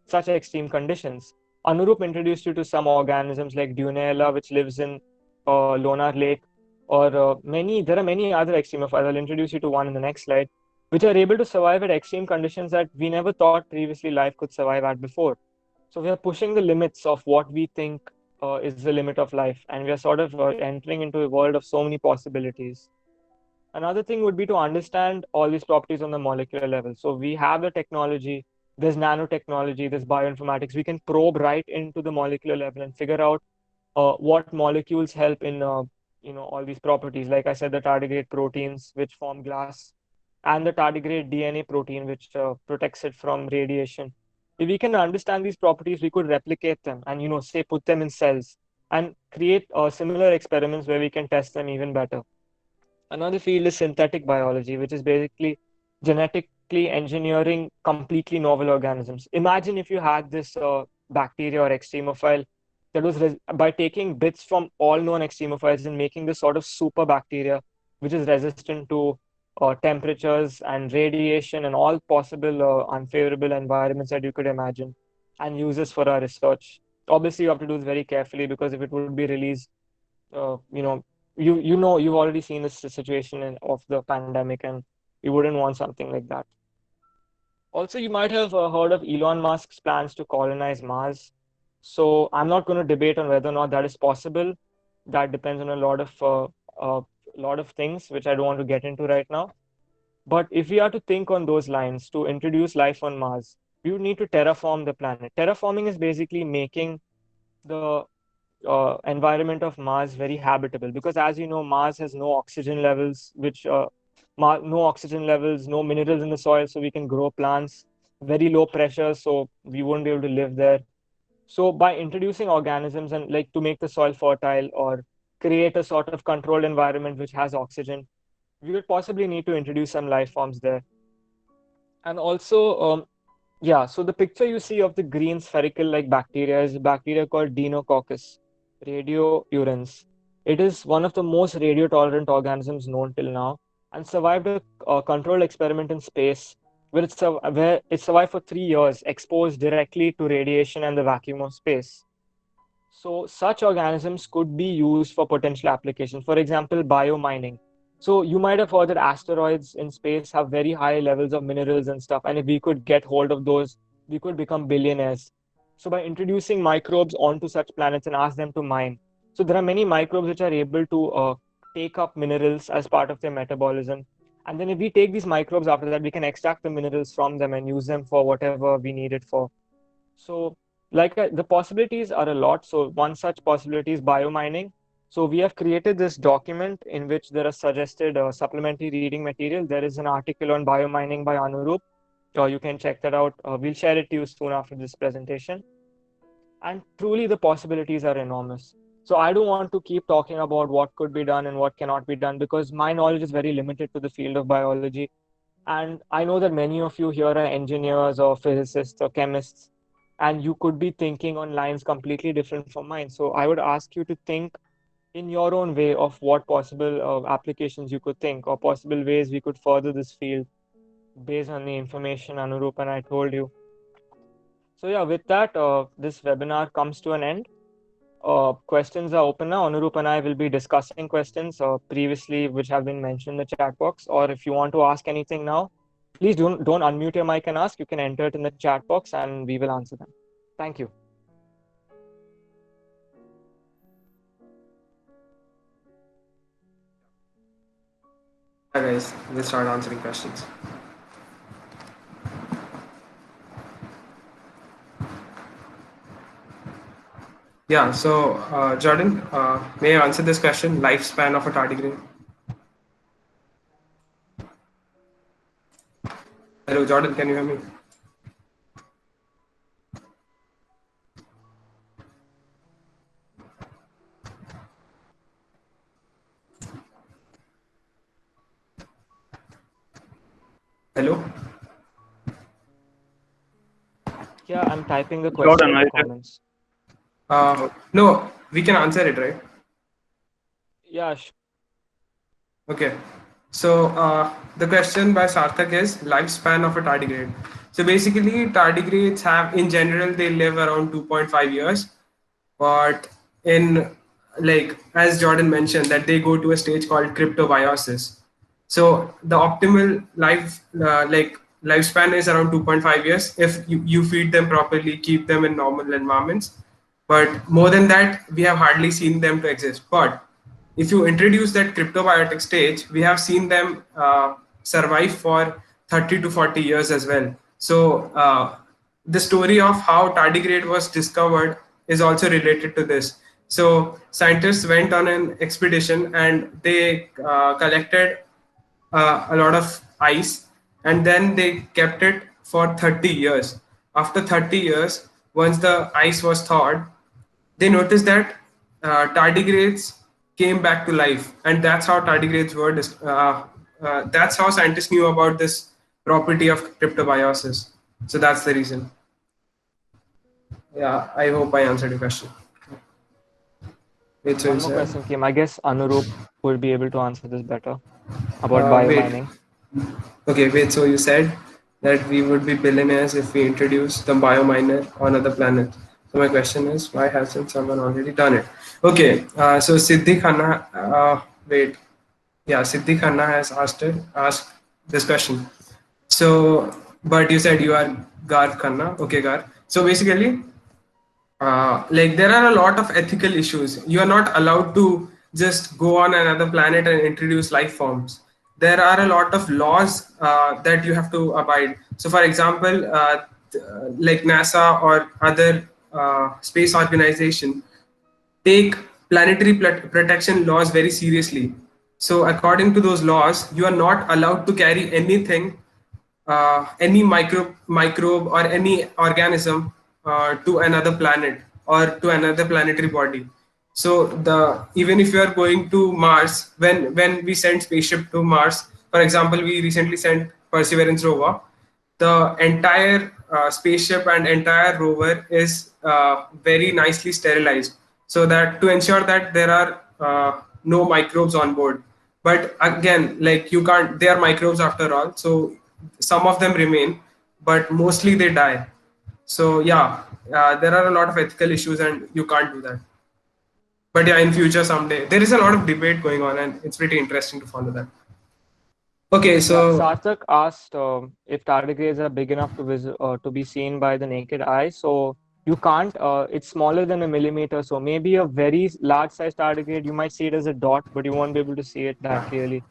such extreme conditions. Anurup introduced you to some organisms like Dunella, which lives in Lonar Lake, or there are many other extremophiles. I'll introduce you to one in the next slide, which are able to survive at extreme conditions that we never thought previously life could survive at before. So we are pushing the limits of what we think is the limit of life, and we are sort of entering into a world of so many possibilities. Another thing would be to understand all these properties on the molecular level. So we have the technology, there's nanotechnology, there's bioinformatics. We can probe right into the molecular level and figure out what molecules help in all these properties. Like I said, the tardigrade proteins which form glass, and the tardigrade DNA protein which protects it from radiation. If we can understand these properties, we could replicate them and say put them in cells and create similar experiments where we can test them even better. Another field is synthetic biology, which is basically genetically engineering completely novel organisms. Imagine if you had this bacteria or extremophile that was by taking bits from all known extremophiles and making this sort of super bacteria, which is resistant to temperatures and radiation and all possible unfavorable environments that you could imagine, and use this for our research. Obviously, you have to do this very carefully because if it would be released, uh, you know, you've already seen this situation of the pandemic, and you wouldn't want something like that. Also, you might have heard of Elon Musk's plans to colonize Mars. So I'm not going to debate on whether or not that is possible. That depends on a lot of things, which I don't want to get into right now. But if we are to think on those lines to introduce life on Mars, we would need to terraform the planet. Terraforming is basically making the environment of Mars very habitable, because as you know, Mars has no oxygen levels, no oxygen levels, no minerals in the soil, so we can grow plants. Very low pressure, so we won't be able to live there. So by introducing organisms and like to make the soil fertile or create a sort of controlled environment which has oxygen, we would possibly need to introduce some life forms there. And also, so the picture you see of the green spherical-like bacteria is a bacteria called Deinococcus radiourens. It is one of the most radio-tolerant organisms known till now, and survived a controlled experiment in space where it survived for 3 years, exposed directly to radiation and the vacuum of space. So such organisms could be used for potential applications. For example, biomining. So you might have heard that asteroids in space have very high levels of minerals and stuff. And if we could get hold of those we could become billionaires. So by introducing microbes onto such planets and ask them to mine. So there are many microbes which are able to take up minerals as part of their metabolism. And then if we take these microbes after that, we can extract the minerals from them and use them for whatever we need it for. So the possibilities are a lot. So one such possibility is biomining. So we have created this document in which there are suggested supplementary reading material. There is an article on biomining by Anurup. You can check that out. We'll share it to you soon after this presentation. And truly, the possibilities are enormous. So I don't want to keep talking about what could be done and what cannot be done because my knowledge is very limited to the field of biology. And I know that many of you here are engineers or physicists or chemists, and you could be thinking on lines completely different from mine. So I would ask you to think in your own way of what possible applications you could think or possible ways we could further this field based on the information Anurup and I told you. So yeah, with that, this webinar comes to an end. Questions are open now. Anurup and I will be discussing questions previously which have been mentioned in the chat box. Or if you want to ask anything now, please don't unmute your mic and ask. You can enter it in the chat box and we will answer them. Thank you. Hi guys, we'll start answering questions. Yeah, so Jordan, may I answer this question? Lifespan of a tardigrade. Hello, Jordan, can you hear me? Hello? Yeah, I'm typing the question in the comments. No, we can answer it, right? Yeah. Okay. So the question by Sarthak is lifespan of a tardigrade. So basically, tardigrades have, in general, they live around 2.5 years. But in, like, as Jordan mentioned, that they go to a stage called cryptobiosis. So the optimal lifespan is around 2.5 years if you feed them properly, keep them in normal environments. But more than that, we have hardly seen them to exist. But if you introduce that cryptobiotic stage, we have seen them survive for 30 to 40 years as well. So the story of how tardigrade was discovered is also related to this. So scientists went on an expedition and they collected a lot of ice, and then they kept it for 30 years. After 30 years, once the ice was thawed, they noticed that tardigrades came back to life, and that's how tardigrades were. That's how scientists knew about this property of cryptobiosis. So that's the reason. Yeah, I hope I answered your question. Wait, so One more question came. I guess Anurup would be able to answer this better about biomining. Okay, wait. So you said that we would be billionaires if we introduce the biominer on other planets. So my question is, why hasn't someone already done it? Okay, so Siddhi Khanna, Siddhi Khanna has asked this question. So, but you said you are Gar Khanna. Okay, Gar. So basically, like there are a lot of ethical issues. You are not allowed to just go on another planet and introduce life forms. There are a lot of laws that you have to abide. So for example, like NASA or other space organization take planetary protection laws very seriously. So according to those laws, you are not allowed to carry anything, any microbe or any organism to another planet or to another planetary body. So the even if you are going to Mars, when we send spaceship to Mars, for example, we recently sent Perseverance rover, the entire spaceship and entire rover is very nicely sterilized, so that to ensure that there are no microbes on board. But again, like you can't, they are microbes after all, so some of them remain, but mostly they die. So yeah, there are a lot of ethical issues and you can't do that. But yeah, in future someday there is a lot of debate going on and it's pretty interesting to follow that. Okay, Yeah, so Sarthak asked if tardigrades are big enough to be seen by the naked eye. So you can't. It's smaller than a millimeter. So maybe a very large size tardigrade, you might see it as a dot, but you won't be able to see it that clearly.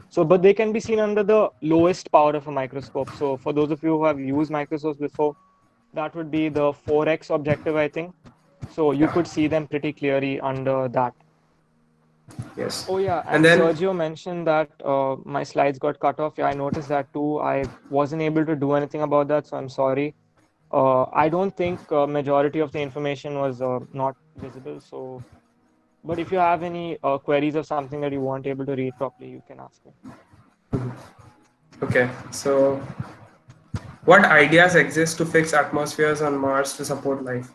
So, but they can be seen under the lowest power of a microscope. So for those of you who have used microscopes before, that would be the 4x objective, I think. So you yeah, could see them pretty clearly under that. yes. Oh yeah, And and then Sergio mentioned that my slides got cut off. Yeah, I noticed that too. I wasn't able to do anything about that, so I'm sorry. I don't think majority of the information was not visible. So, but if you have any queries of something that you weren't able to read properly, you can ask me. okay, so what ideas exist to fix atmospheres on Mars to support life?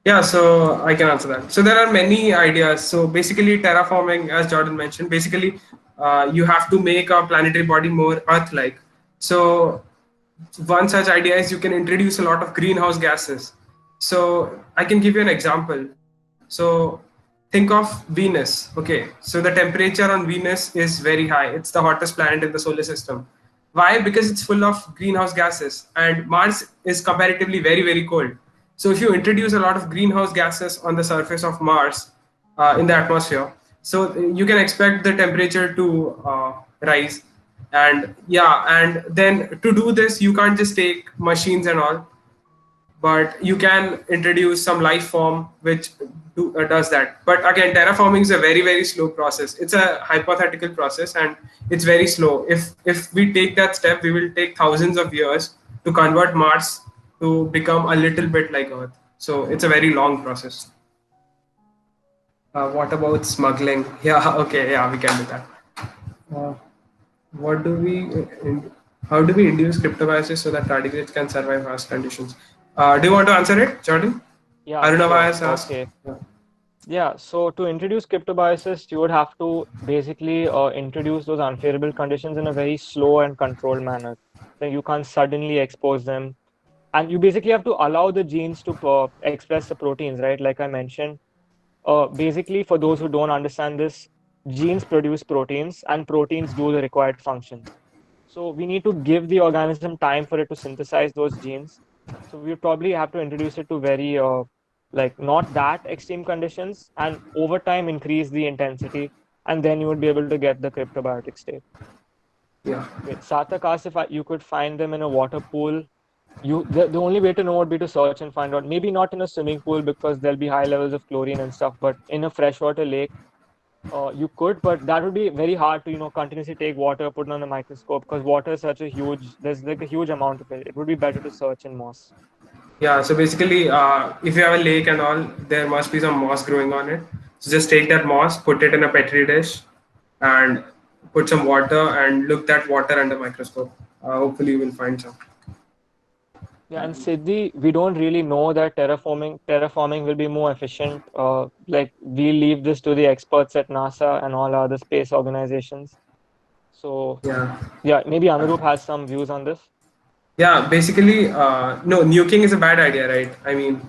Yeah, so I can answer that. So there are many ideas. So basically, terraforming, as Jordan mentioned, basically you have to make a planetary body more Earth-like. So one such idea is you can introduce a lot of greenhouse gases. So I can give you an example. So think of Venus. Okay, so the temperature on Venus is very high. It's the hottest planet in the solar system. Why? Because it's full of greenhouse gases, and Mars is comparatively very, very cold. So if you introduce a lot of greenhouse gases on the surface of Mars in the atmosphere, so you can expect the temperature to rise. And yeah, and then to do this, you can't just take machines and all, but you can introduce some life form which does that. But again, terraforming is a very, very slow process. It's a hypothetical process, and it's very slow. If we take that step, we will take thousands of years to convert Mars to become a little bit like Earth. So it's a very long process. What about smuggling? Yeah, okay, yeah, we can do that. uh, what do we how do we induce cryptobiosis so that tardigrades can survive harsh conditions? Do you want to answer it, Jordan? Yeah, Arunava sure. has asked. Okay. Yeah. Yeah, so to introduce cryptobiosis, you would have to basically introduce those unfavorable conditions in a very slow and controlled manner. So you can't suddenly expose them. And you basically have to allow the genes to express the proteins, right? Like I mentioned, basically, for those who don't understand this, genes produce proteins and proteins do the required functions. So we need to give the organism time for it to synthesize those genes. So we probably have to introduce it to very like not that extreme conditions and over time increase the intensity, and then you would be able to get the cryptobiotic state. Yeah. Wait, Satak asked if you could find them in a water pool. The only way to know would be to search and find out. Maybe not in a swimming pool because there'll be high levels of chlorine and stuff, but in a freshwater lake, you could, but that would be very hard to, continuously take water, put it on a microscope because water is such a huge, there's like a huge amount of it. It would be better to search in moss. Yeah, so basically, if you have a lake and all, there must be some moss growing on it. So just take that moss, put it in a petri dish, and put some water and look that water under microscope. Hopefully, you will find some. Yeah, and Siddhi, we don't really know that terraforming will be more efficient. Like we leave this to the experts at NASA and all other space organizations. So Yeah. yeah, maybe Anurup has some views on this. Yeah, basically, no, nuking is a bad idea, right? I mean,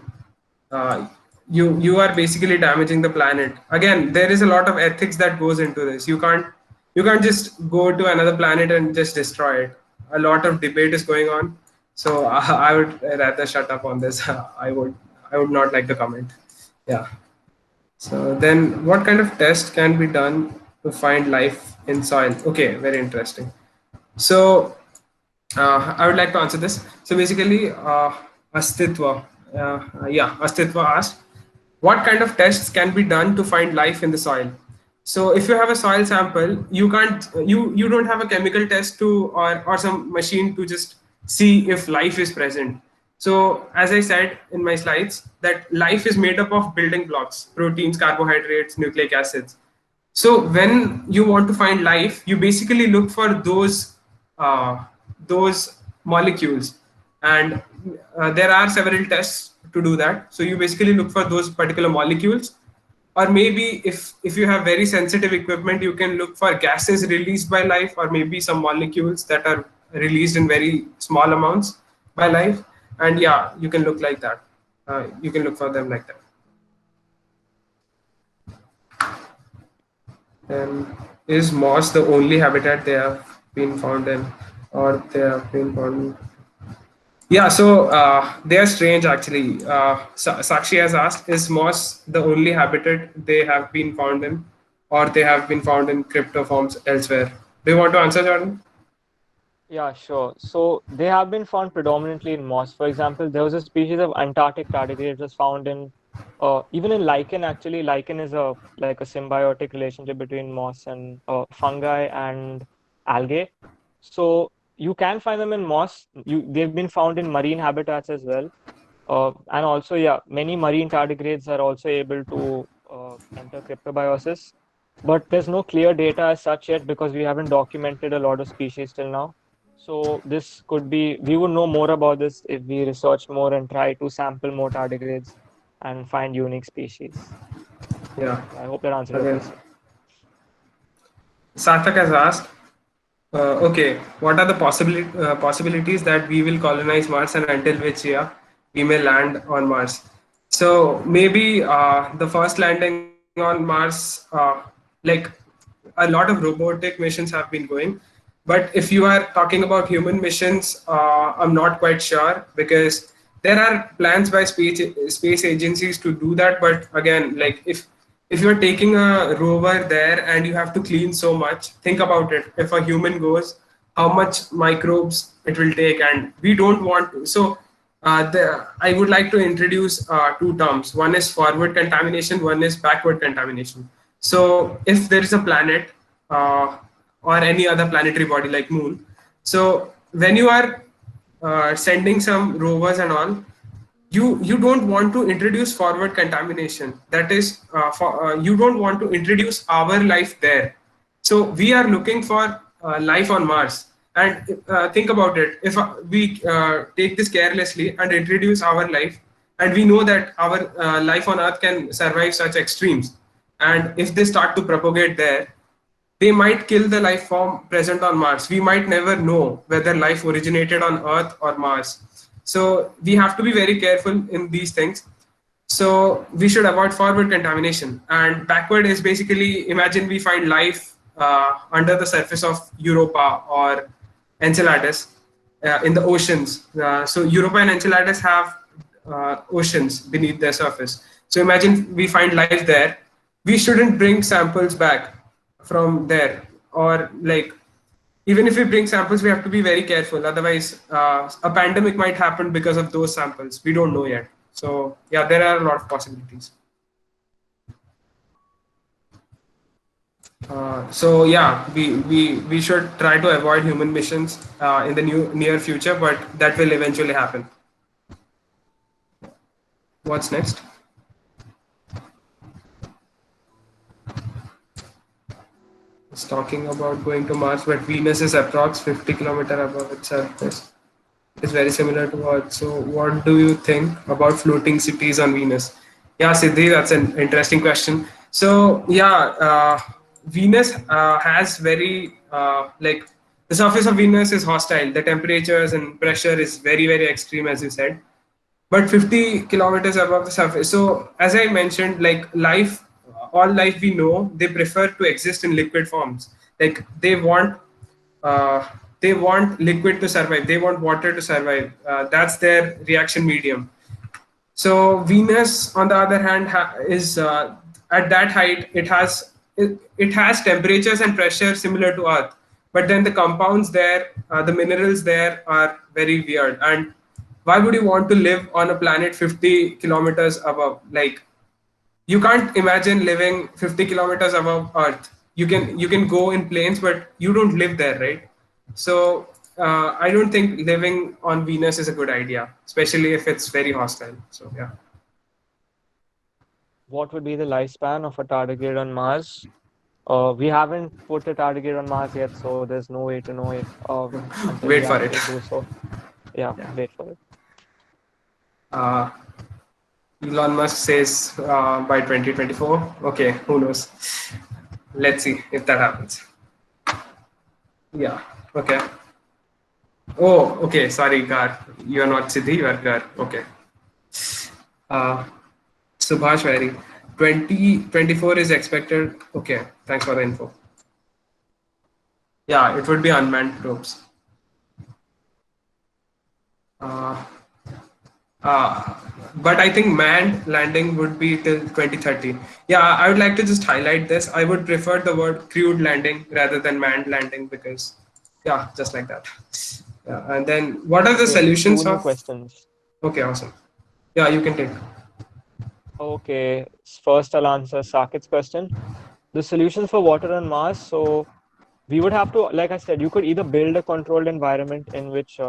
uh, you are basically damaging the planet. Again, there is a lot of ethics that goes into this. You can't just go to another planet and just destroy it. A lot of debate is going on, so I would rather shut up on this. I would not like to comment. Yeah. So then, what kind of test can be done to find life in soil? Okay, very interesting. So I would like to answer this. So basically, Astitwa asked, what kind of tests can be done to find life in the soil? So if you have a soil sample, you don't have a chemical test to or some machine to just see if life is present. So as I said in my slides, that life is made up of building blocks: proteins, carbohydrates, nucleic acids. So when you want to find life, you basically look for uh, those molecules, and there are several tests to do that. So you basically look for those particular molecules, or maybe if you have very sensitive equipment, you can look for gases released by life, or maybe some molecules that are released in very small amounts by life. And yeah, you can look like that. You can look for them like that. And is moss the only habitat they have? been found in, or they have been found in. Yeah, so they are strange actually. Sakshi has asked, is moss the only habitat they have been found in, or they have been found in cryptoforms elsewhere? Do you want to answer, Jordan? Yeah, sure. So they have been found predominantly in moss. For example, there was a species of Antarctic tardigrade was found in even in lichen. Actually, lichen is a like a symbiotic relationship between moss and fungi and algae. So you can find them in moss. They've been found in marine habitats as well. And also, yeah, many marine tardigrades are also able to enter cryptobiosis. But there's no clear data as such yet because we haven't documented a lot of species till now. So this could be, we would know more about this if we research more and try to sample more tardigrades and find unique species. Yeah. I hope that answered your Again, question. Sarthak has asked, okay, what are the possibilities that we will colonize Mars and until which year we may land on Mars? So maybe the first landing on Mars, like a lot of robotic missions have been going. But if you are talking about human missions, I'm not quite sure because there are plans by space agencies to do that. But again, like if you're taking a rover there and you have to clean so much, think about it. If a human goes, how much microbes it will take, and we don't want to. So I would like to introduce two terms. One is forward contamination, one is backward contamination. So if there is a planet uh, or any other planetary body like Moon, so when you are sending some rovers and all, you don't want to introduce forward contamination. That is, you don't want to introduce our life there. So we are looking for life on Mars. And think about it. If we take this carelessly and introduce our life, and we know that our life on Earth can survive such extremes, and if they start to propagate there, they might kill the life form present on Mars. We might never know whether life originated on Earth or Mars. So we have to be very careful in these things. So we should avoid forward contamination. And backward is basically, imagine we find life under the surface of Europa or Enceladus in the oceans. So Europa and Enceladus have oceans beneath their surface. So imagine we find life there. We shouldn't bring samples back from there, or like even if we bring samples, we have to be very careful. Otherwise, a pandemic might happen because of those samples. We don't know yet. So yeah, there are a lot of possibilities. So yeah, we should try to avoid human missions in the near future, but that will eventually happen. What's next? It's talking about going to Mars, but Venus is approx 50 kilometer above its surface. It's very similar to Earth. So, what do you think about floating cities on Venus? Yeah, Siddhi, that's an interesting question. So, yeah, Venus has very like the surface of Venus is hostile. The temperatures and pressure is very, very extreme, as you said, but 50 kilometers above the surface. So as I mentioned, like life, all life we know, they prefer to exist in liquid forms. Like uh, they want liquid to survive, they want water to survive. That's their reaction medium. So Venus, on the other hand, is at that height. It has temperatures and pressure similar to Earth, but then the compounds there, the minerals there are very weird. And why would you want to live on a planet 50 kilometers above? Like you can't imagine living 50 kilometers above Earth. You can go in planes, but you don't live there, right? So I don't think living on Venus is a good idea, especially if it's very hostile. So yeah. What would be the lifespan of a tardigrade on Mars? We haven't put a tardigrade on Mars yet, so there's no way to know it until we Wait for it. actually do so. Yeah, Yeah. wait for it. Uh, Elon Musk says by 2024. Okay, who knows? Let's see if that happens. Yeah. Okay. Oh, okay. Sorry, Gar. You are not Siddhi. You are Gar. Okay. Uh, Subhash Vairi. 2024 is expected. Okay. Thanks for the info. Yeah, it would be unmanned probes. Uh, uh, but I think manned landing would be till 2030. Yeah, I would like to just highlight this. I would prefer the word crewed landing rather than manned landing because, yeah, just like that. Yeah, and then what are the Okay, two solutions new of? questions. Okay, awesome. Yeah, you can take. Okay, first I'll answer Sakit's question. The solutions for water on Mars. So we would have to, like I said, you could either build a controlled environment in which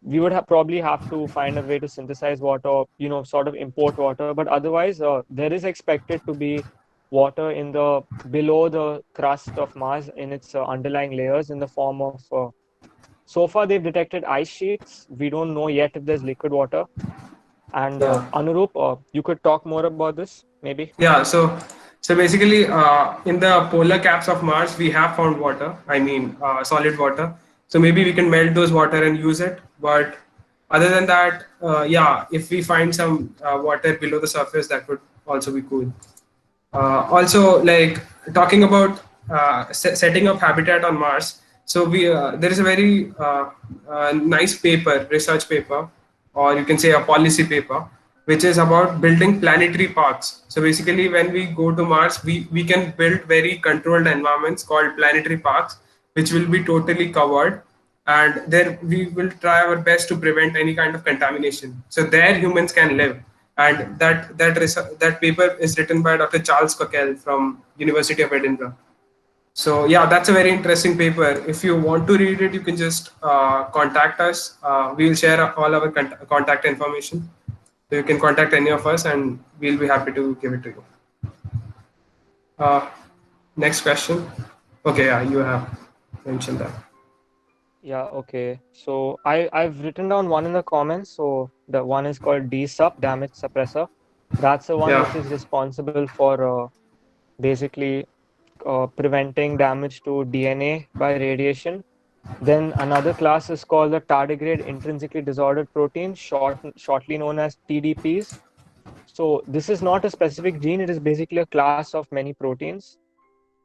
we would have probably have to find a way to synthesize water, or, sort of import water. But otherwise, there is expected to be water in the below the crust of Mars in its underlying layers in the form of. So far, they've detected ice sheets. We don't know yet if there's liquid water. And Yeah. Anurup, you could talk more about this, maybe. Yeah, so basically, in the polar caps of Mars, we have found water. I mean, solid water. So maybe we can melt those water and use it. But other than that, yeah, if we find some water below the surface, that would also be cool. Also, like talking about setting up habitat on Mars. So we there is a very nice paper, research paper, or you can say a policy paper, which is about building planetary parks. So basically, when we go to Mars, we can build very controlled environments called planetary parks, which will be totally covered, and there we will try our best to prevent any kind of contamination. So there humans can live, and that paper is written by Dr. Charles Cockell from University of Edinburgh. So yeah, that's a very interesting paper. If you want to read it, you can just contact us. We will share all our contact information. So you can contact any of us, and we'll be happy to give it to you. Uh, Next question. Okay, yeah, you have mentioned that. Yeah, okay. So I've written down one in the comments. So the one is called DSUP, damage suppressor. That's the one which Yeah, is responsible for basically preventing damage to DNA by radiation. Then another class is called the tardigrade intrinsically disordered protein, shortly known as TDPs. So this is not a specific gene, it is basically a class of many proteins.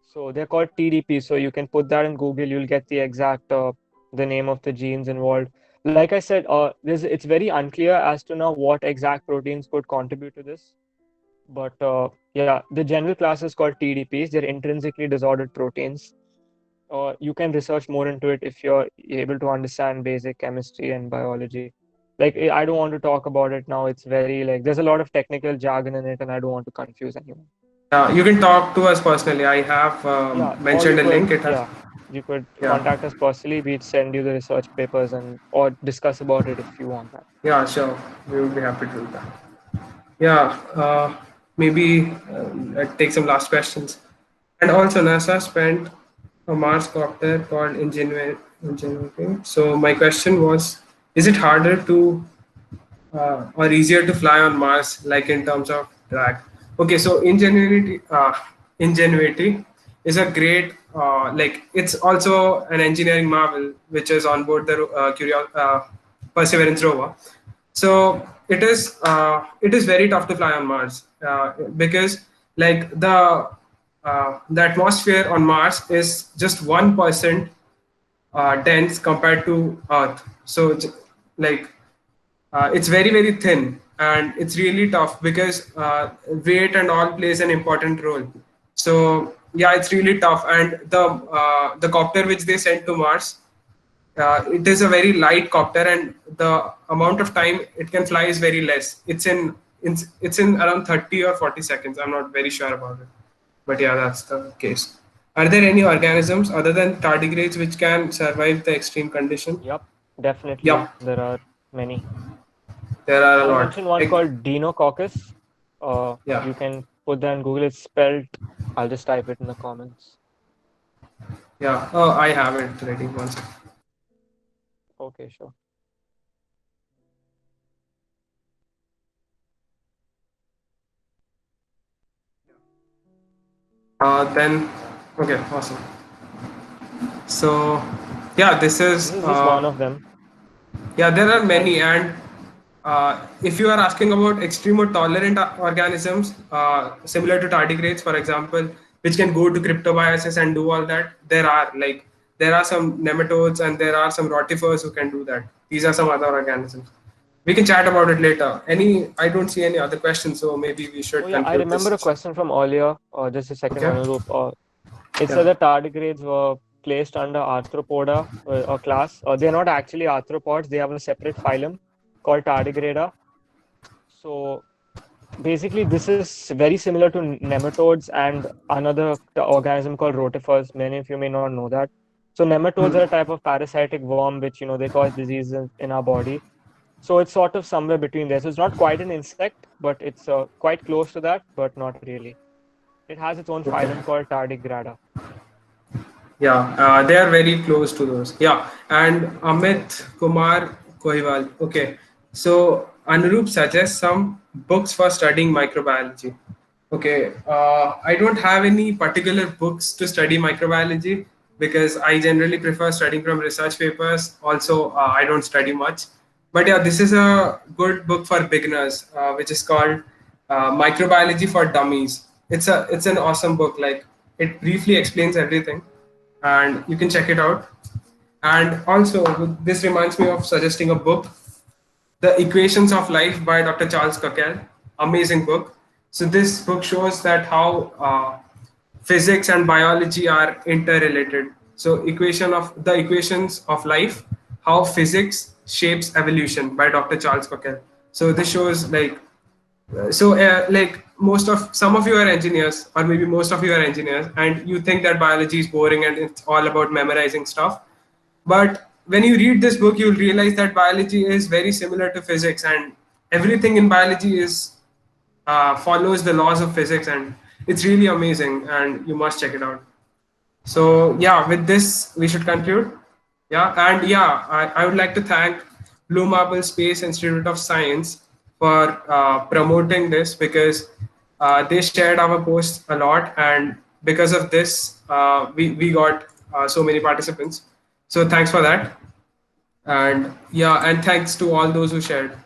So they're called TDP. So you can put that in Google, you'll get the exact the name of the genes involved. Like I said, it's very unclear as to now what exact proteins could contribute to this. But yeah, the general class is called TDPs. They're intrinsically disordered proteins. You can research more into it if you're able to understand basic chemistry and biology. Like I don't want to talk about it now. It's very like there's a lot of technical jargon in it, and I don't want to confuse anyone. yeah. You can talk to us personally. I have Yeah, or you mentioned a could, link. It has. yeah, you could Yeah. contact us personally. We'd send you the research papers and or discuss about it if you want that. Yeah, sure. We will be happy to do that. Yeah, maybe let's take some last questions. And also, NASA spent a Mars copter called Ingenuity. So my question was, is it harder to or easier to fly on Mars, like in terms of drag? Okay, so Ingenuity is a great, like it's also an engineering marvel, which is on board the Perseverance rover. So it is very tough to fly on Mars because like the atmosphere on Mars is just 1% dense compared to Earth. So like it's very very thin, and it's really tough because weight and all plays an important role. So yeah, it's really tough, and the copter which they sent to Mars, it is a very light copter, and the amount of time it can fly is very less. It's in around 30 or 40 seconds. I'm not very sure about it, but yeah, that's the case. Are there any organisms other than tardigrades which can survive the extreme condition? Yep, definitely. Yeah, There are many. there are a I'll lot. mention one called Dinococcus. Yeah, You can put that in Google. It's spelled. I'll just type it in the comments. yeah. Oh, I have it ready. One second. Okay, sure. Then, okay, awesome. So, yeah, this This is is just one of them. yeah, there are And many, and if you are asking about extremo tolerant organisms, similar to tardigrades, for example, which can go to cryptobiosis and do all that, there are like there are some nematodes and there are some rotifers who can do that. These are some other organisms. We can chat about it later. I don't see any other questions, so maybe we Oh should yeah, I conclude this remember a session. question from earlier. Just a second, Okay. Anurup. It Yeah. said that tardigrades were placed under Arthropoda, a class. They're not actually arthropods. They have a separate phylum called Tardigrada. So basically, this is very similar to nematodes and another organism called rotifers. Many of you may not know that. So nematodes Hmm. are a type of parasitic worm which they cause diseases in our body. So it's sort of somewhere between there. So it's not quite an insect, but it's quite close to that, but not really. It has its own Okay. phylum called Tardigrada. Yeah, they are very close to those. Yeah, and Amit Kumar Kohiwal. Okay, so Anurup suggests some books for studying microbiology. Okay, I don't have any particular books to study microbiology because I generally prefer studying from research papers. Also, I don't study much. But yeah, this is a good book for beginners, which is called Microbiology for Dummies. It's an awesome book. Like it briefly explains everything, and you can check it out. And also, this reminds me of suggesting a book, The Equations of Life by Dr. Charles Cockell. Amazing book. So this book shows that how physics and biology are interrelated. So equations of life, how physics shapes evolution by Dr. Charles Cockell. So this shows like most of some of you are engineers, or maybe most of you are engineers, and you think that biology is boring and it's all about memorizing stuff. But when you read this book, you'll realize that biology is very similar to physics, and everything in biology is follows the laws of physics, and it's really amazing, and you must check it out. So yeah, with this we should conclude. Yeah, and yeah, I would like to thank Blue Marble Space Institute of Science for promoting this because they shared our posts a lot, and because of this, we got so many participants. So thanks for that, and yeah, and thanks to all those who shared.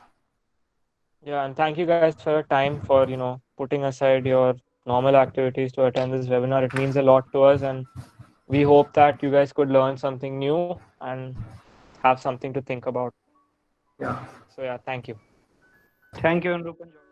Yeah, and thank you guys for your time, for putting aside your normal activities to attend this webinar. It means a lot to us, and we hope that you guys could learn something new and have something to think about. Yeah. So yeah, thank you. Thank you, Anurup and Jordan.